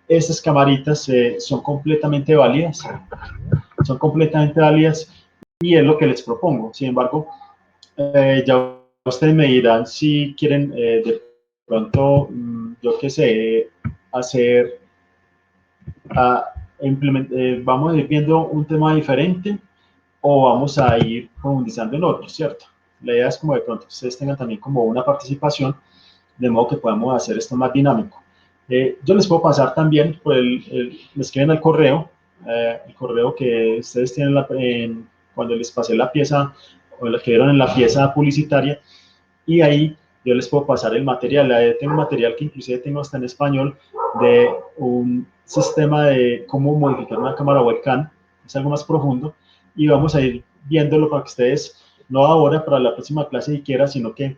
Speaker 1: estas camaritas son completamente válidas, y es lo que les propongo. Sin embargo, ya ustedes me dirán si quieren de pronto, yo qué sé, hacer, vamos a ir viendo un tema diferente o vamos a ir profundizando en otro, ¿cierto? La idea es como de pronto ustedes tengan también como una participación, de modo que podamos hacer esto más dinámico. Yo les puedo pasar también, me escriben al correo, el correo que ustedes tienen cuando les pasé la pieza, o la que vieron en la pieza publicitaria, y ahí yo les puedo pasar el material. Tengo un material que inclusive tengo hasta en español, de un sistema de cómo modificar una cámara webcam, es algo más profundo, y vamos a ir viéndolo para que ustedes, no ahora, para la próxima clase si quiera, sino que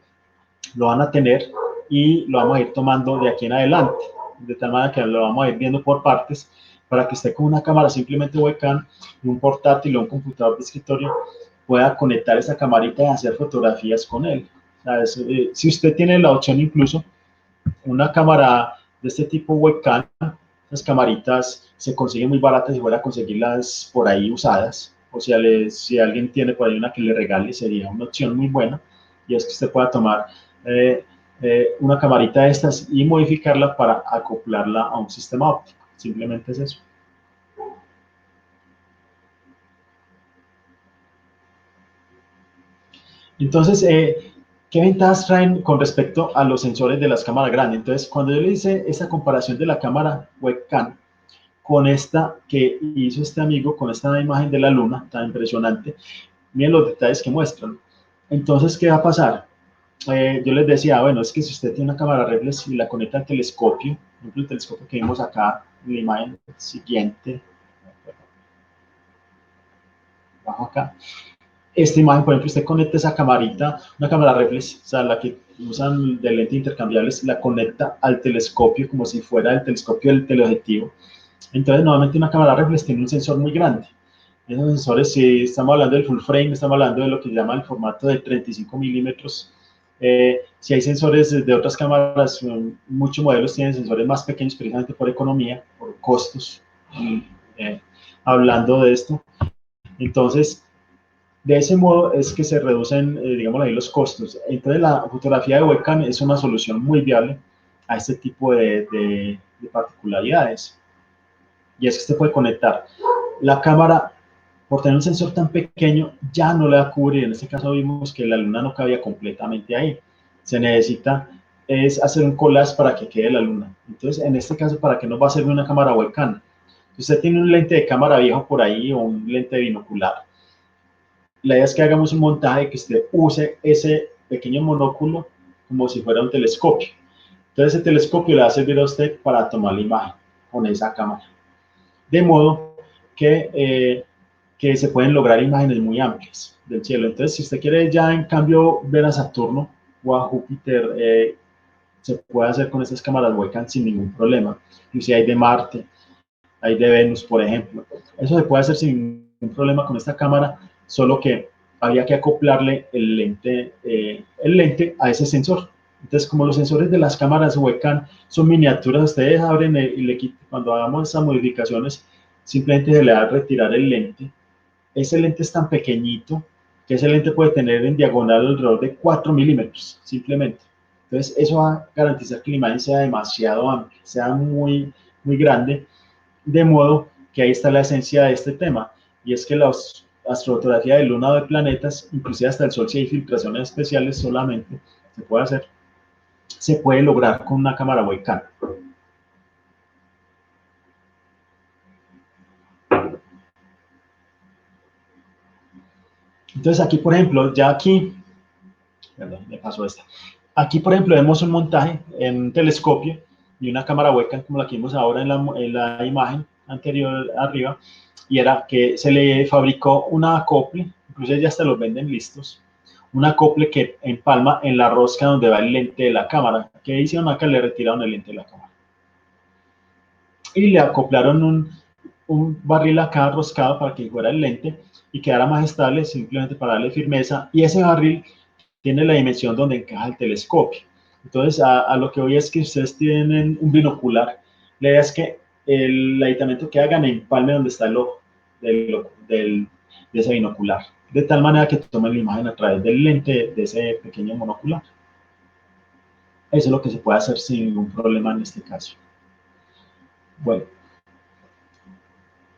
Speaker 1: lo van a tener y lo vamos a ir tomando de aquí en adelante, de tal manera que lo vamos a ir viendo por partes, para que usted con una cámara simplemente webcam, un portátil o un computador de escritorio pueda conectar esa camarita y hacer fotografías con él. Si usted tiene la opción incluso, una cámara de este tipo webcam, las camaritas se consiguen muy baratas si fuera a conseguirlas por ahí usadas, o sea, si alguien tiene por ahí una que le regale, sería una opción muy buena, y es que usted pueda tomar una camarita de estas y modificarla para acoplarla a un sistema óptico. Simplemente es eso. Entonces, ¿qué ventajas traen con respecto a los sensores de las cámaras grandes? Entonces, cuando yo le hice esa comparación de la cámara webcam con esta que hizo este amigo, con esta imagen de la luna tan impresionante, miren los detalles que muestran. Entonces, ¿qué va a pasar? Yo les decía, bueno, es que si usted tiene una cámara reflex y la conecta al telescopio, por ejemplo, el telescopio que vimos acá en la imagen siguiente, bajo acá, esta imagen, por ejemplo, usted conecta esa camarita, una cámara reflex, o sea, la que usan de lente intercambiables, la conecta al telescopio como si fuera el telescopio del teleobjetivo. Entonces, normalmente una cámara reflex tiene un sensor muy grande. Esos sensores, si estamos hablando del full frame, estamos hablando de lo que llama el formato de 35 milímetros. Si hay sensores de otras cámaras, muchos modelos tienen sensores más pequeños, precisamente por economía, por costos, eh, hablando de esto. Entonces, de ese modo es que se reducen, digamos ahí, los costos. Entonces, la fotografía de webcam es una solución muy viable a este tipo de particularidades. Y es que usted puede conectar la cámara, por tener un sensor tan pequeño, ya no le va a cubrir. En este caso vimos que la luna no cabía completamente ahí. Se necesita es hacer un collage para que quede la luna. Entonces, en este caso, ¿para qué nos va a servir una cámara webcam? Si usted tiene un lente de cámara viejo por ahí o un lente binocular, la idea es que hagamos un montaje que usted use ese pequeño monóculo como si fuera un telescopio. Entonces, ese telescopio le va a servir a usted para tomar la imagen con esa cámara. De modo que se pueden lograr imágenes muy amplias del cielo. Entonces, si usted quiere ya en cambio ver a Saturno o a Júpiter, se puede hacer con estas cámaras webcam sin ningún problema. Y si hay de Marte, hay de Venus, por ejemplo. Eso se puede hacer sin ningún problema con esta cámara, solo que había que acoplarle el lente a ese sensor. Entonces, como los sensores de las cámaras webcam son miniaturas, ustedes abren y le quitan, cuando hagamos esas modificaciones, simplemente se le da a retirar el lente. Ese lente es tan pequeñito que ese lente puede tener en diagonal alrededor de 4 milímetros, simplemente. Entonces, eso va a garantizar que la imagen sea demasiado amplia, sea muy, muy grande, de modo que ahí está la esencia de este tema, y es que astrofotografía de luna o de planetas, inclusive hasta el Sol, si hay filtraciones especiales solamente, se puede hacer, se puede lograr con una cámara Wacom. Entonces aquí, por ejemplo, ya aquí, perdón, me pasó esta. Aquí, por ejemplo, vemos un montaje en un telescopio y una cámara Wacom, como la que vimos ahora en la imagen anterior arriba, y era que se le fabricó una acople, incluso ya hasta los venden listos, un acople que empalma en la rosca donde va el lente de la cámara. ¿Qué hicieron acá? Le retiraron el lente de la cámara. Y le acoplaron un barril acá roscado para que fuera el lente y quedara más estable, simplemente para darle firmeza. Y ese barril tiene la dimensión donde encaja el telescopio. Entonces, a lo que voy es que ustedes tienen un binocular. La idea es que el aditamento que hagan empalme donde está el ojo de ese binocular, de tal manera que tomen la imagen a través del lente de ese pequeño monocular. Eso es lo que se puede hacer sin ningún problema en este caso. Bueno,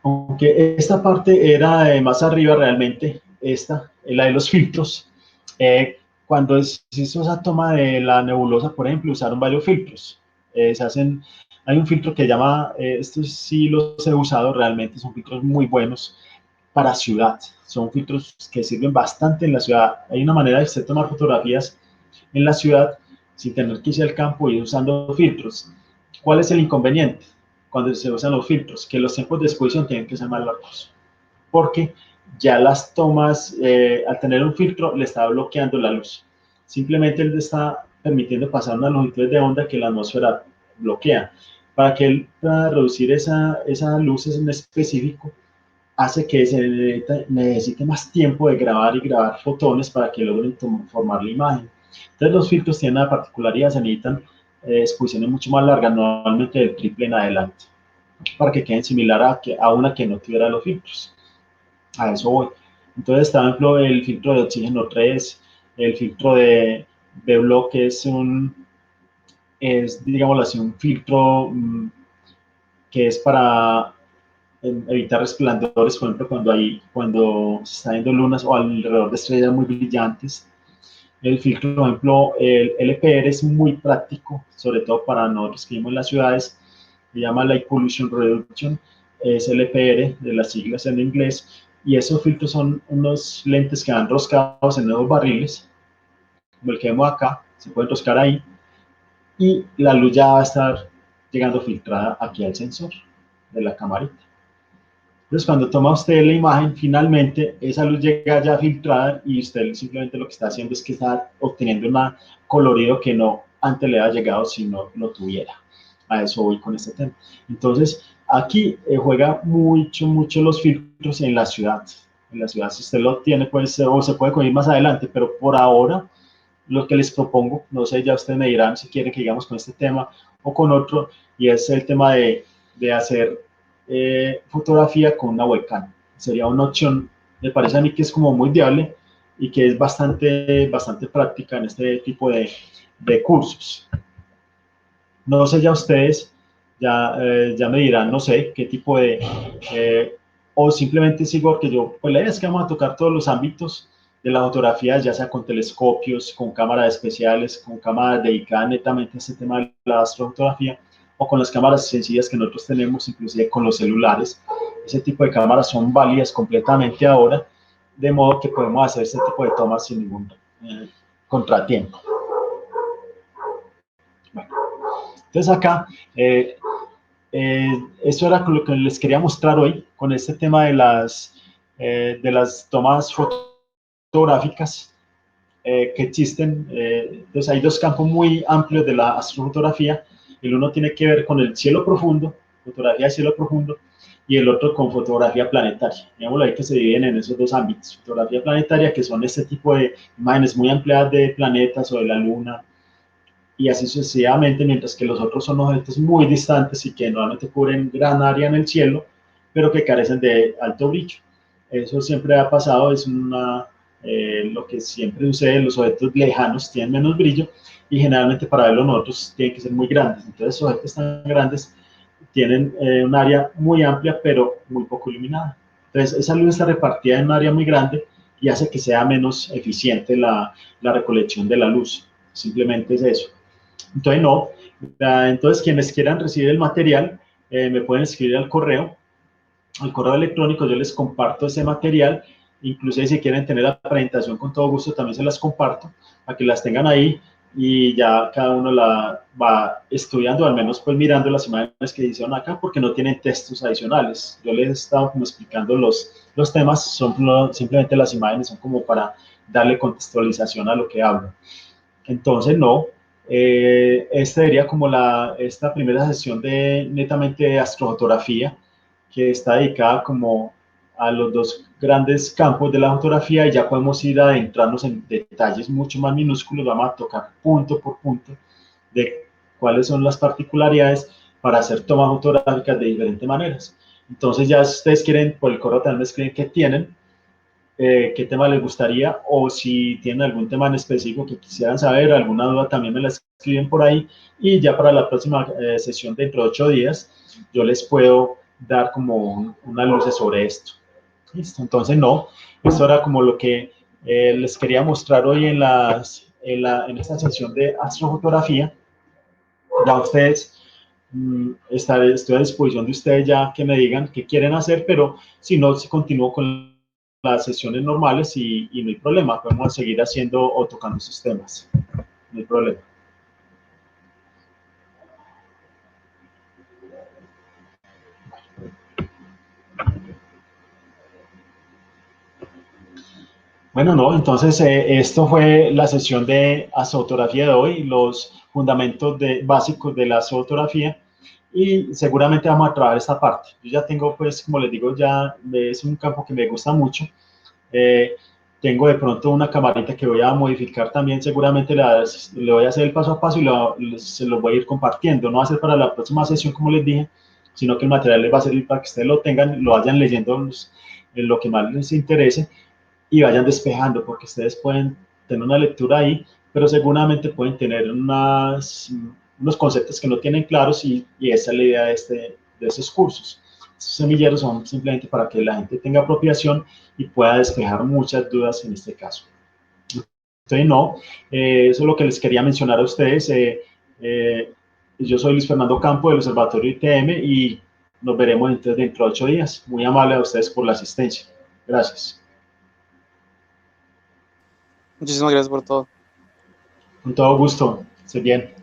Speaker 1: aunque esta parte era más arriba realmente, esta, la de los filtros, cuando se hizo esa toma de la nebulosa, por ejemplo, usaron varios filtros. Hay un filtro que llama, estos sí los he usado realmente, son filtros muy buenos para ciudad. Son filtros que sirven bastante en la ciudad. Hay una manera de usted tomar fotografías en la ciudad sin tener que irse al campo y usando filtros. ¿Cuál es el inconveniente cuando se usan los filtros? Que los tiempos de exposición tienen que ser más largos, porque ya las tomas, al tener un filtro, le está bloqueando la luz. Simplemente él está permitiendo pasar unas longitudes de onda que la atmósfera bloquea. Para que él pueda reducir esas luces en específico, hace que se necesite más tiempo de grabar y grabar fotones para que logren formar la imagen. Entonces los filtros tienen la particularidad, se necesitan exposiciones mucho más largas, normalmente del triple en adelante, para que queden similar a una que no tuviera los filtros. A eso voy. Entonces está, por ejemplo, el filtro de oxígeno 3, el filtro de B-Block, que es, digámoslo así, un filtro que es para evitar resplandores, por ejemplo, cuando se está viendo lunas o alrededor de estrellas muy brillantes. El filtro, por ejemplo, el LPR es muy práctico, sobre todo para nosotros que vivimos en las ciudades, se llama Light Pollution Reduction, es LPR, de las siglas en inglés, y esos filtros son unos lentes que van roscados en nuevos barriles, como el que vemos acá, se puede enroscar ahí, y la luz ya va a estar llegando filtrada aquí al sensor de la camarita. Entonces, cuando toma usted la imagen, finalmente esa luz llega ya filtrada y usted simplemente lo que está haciendo es que está obteniendo un colorido que no antes le había llegado si no lo tuviera. A eso voy con este tema. Entonces, aquí juega mucho los filtros en la ciudad. En la ciudad, si usted lo tiene, pues, o se puede conseguir más adelante, pero por ahora, lo que les propongo, no sé, ya ustedes me dirán si quieren que sigamos con este tema o con otro, y es el tema de hacer fotografía con una webcam. Sería una opción, me parece a mí que es como muy viable y que es bastante práctica en este tipo de cursos. No sé ya ustedes, ya me dirán, no sé, qué tipo o simplemente sigo, porque yo, pues la idea es que vamos a tocar todos los ámbitos de la fotografía, ya sea con telescopios, con cámaras especiales, con cámaras dedicadas netamente a este tema de la astrofotografía, o con las cámaras sencillas que nosotros tenemos, inclusive con los celulares. Ese tipo de cámaras son válidas completamente ahora, de modo que podemos hacer este tipo de tomas sin ningún contratiempo. Bueno, entonces acá, eso era lo que les quería mostrar hoy con este tema de las tomas fotográficas que existen. Entonces hay dos campos muy amplios de la astrofotografía. El uno tiene que ver con el cielo profundo, fotografía de cielo profundo, y el otro con fotografía planetaria. Digámoslo ahí que se dividen en esos dos ámbitos. Fotografía planetaria, que son este tipo de imágenes muy ampliadas de planetas o de la luna, y así sucesivamente, mientras que los otros son objetos muy distantes y que normalmente cubren gran área en el cielo, pero que carecen de alto brillo. Eso siempre ha pasado, es lo que siempre sucede, los objetos lejanos tienen menos brillo y generalmente para verlos nosotros tienen que ser muy grandes. Entonces, objetos tan grandes tienen un área muy amplia, pero muy poco iluminada. Entonces, esa luz está repartida en un área muy grande y hace que sea menos eficiente la recolección de la luz. Simplemente es eso. Entonces, no. Entonces, quienes quieran recibir el material, me pueden escribir al correo electrónico, yo les comparto ese material, inclusive si quieren tener la presentación con todo gusto también se las comparto, para que las tengan ahí y ya cada uno la va estudiando, al menos pues mirando las imágenes que hicieron acá, porque no tienen textos adicionales. Yo les he estado como explicando los temas, son simplemente las imágenes, son como para darle contextualización a lo que hablo. Entonces, no, esta sería como esta primera sesión de netamente de astrofotografía, que está dedicada como a los dos grandes campos de la fotografía y ya podemos ir adentrarnos en detalles mucho más minúsculos, vamos a tocar punto por punto de cuáles son las particularidades para hacer tomas fotográficas de diferentes maneras. Entonces ya si ustedes quieren, por el correo también me escriben qué tienen, qué tema les gustaría o si tienen algún tema en específico que quisieran saber, alguna duda también me la escriben por ahí y ya para la próxima sesión dentro de 8 días yo les puedo dar como una luz sobre esto. ¿Listo? Entonces no, esto era como lo que les quería mostrar hoy en esta sesión de astrofotografía. Ya ustedes, estoy a disposición de ustedes ya que me digan qué quieren hacer, pero si no, si continúo con las sesiones normales y no hay problema, podemos seguir haciendo o tocando esos temas, no hay problema. Bueno, no, entonces esto fue la sesión de astrofotografía de hoy, los fundamentos básicos de la astrofotografía y seguramente vamos a trabajar esta parte. Yo ya tengo, pues, como les digo, ya es un campo que me gusta mucho. Eh, Tengo de pronto una camarita que voy a modificar también, seguramente le voy a hacer el paso a paso y se lo voy a ir compartiendo. No va a ser para la próxima sesión, como les dije, sino que el material les va a servir para que ustedes lo tengan, lo vayan leyendo en lo que más les interese y vayan despejando, porque ustedes pueden tener una lectura ahí, pero seguramente pueden tener unos conceptos que no tienen claros y esa es la idea de estos cursos. Estos semilleros son simplemente para que la gente tenga apropiación y pueda despejar muchas dudas en este caso. Entonces, no, eso es lo que les quería mencionar a ustedes. Yo soy Luis Fernando Campo del Observatorio ITM y nos veremos entonces dentro de 8 días. Muy amable a ustedes por la asistencia. Gracias.
Speaker 2: Muchísimas gracias por todo.
Speaker 1: Con todo gusto. Esté bien.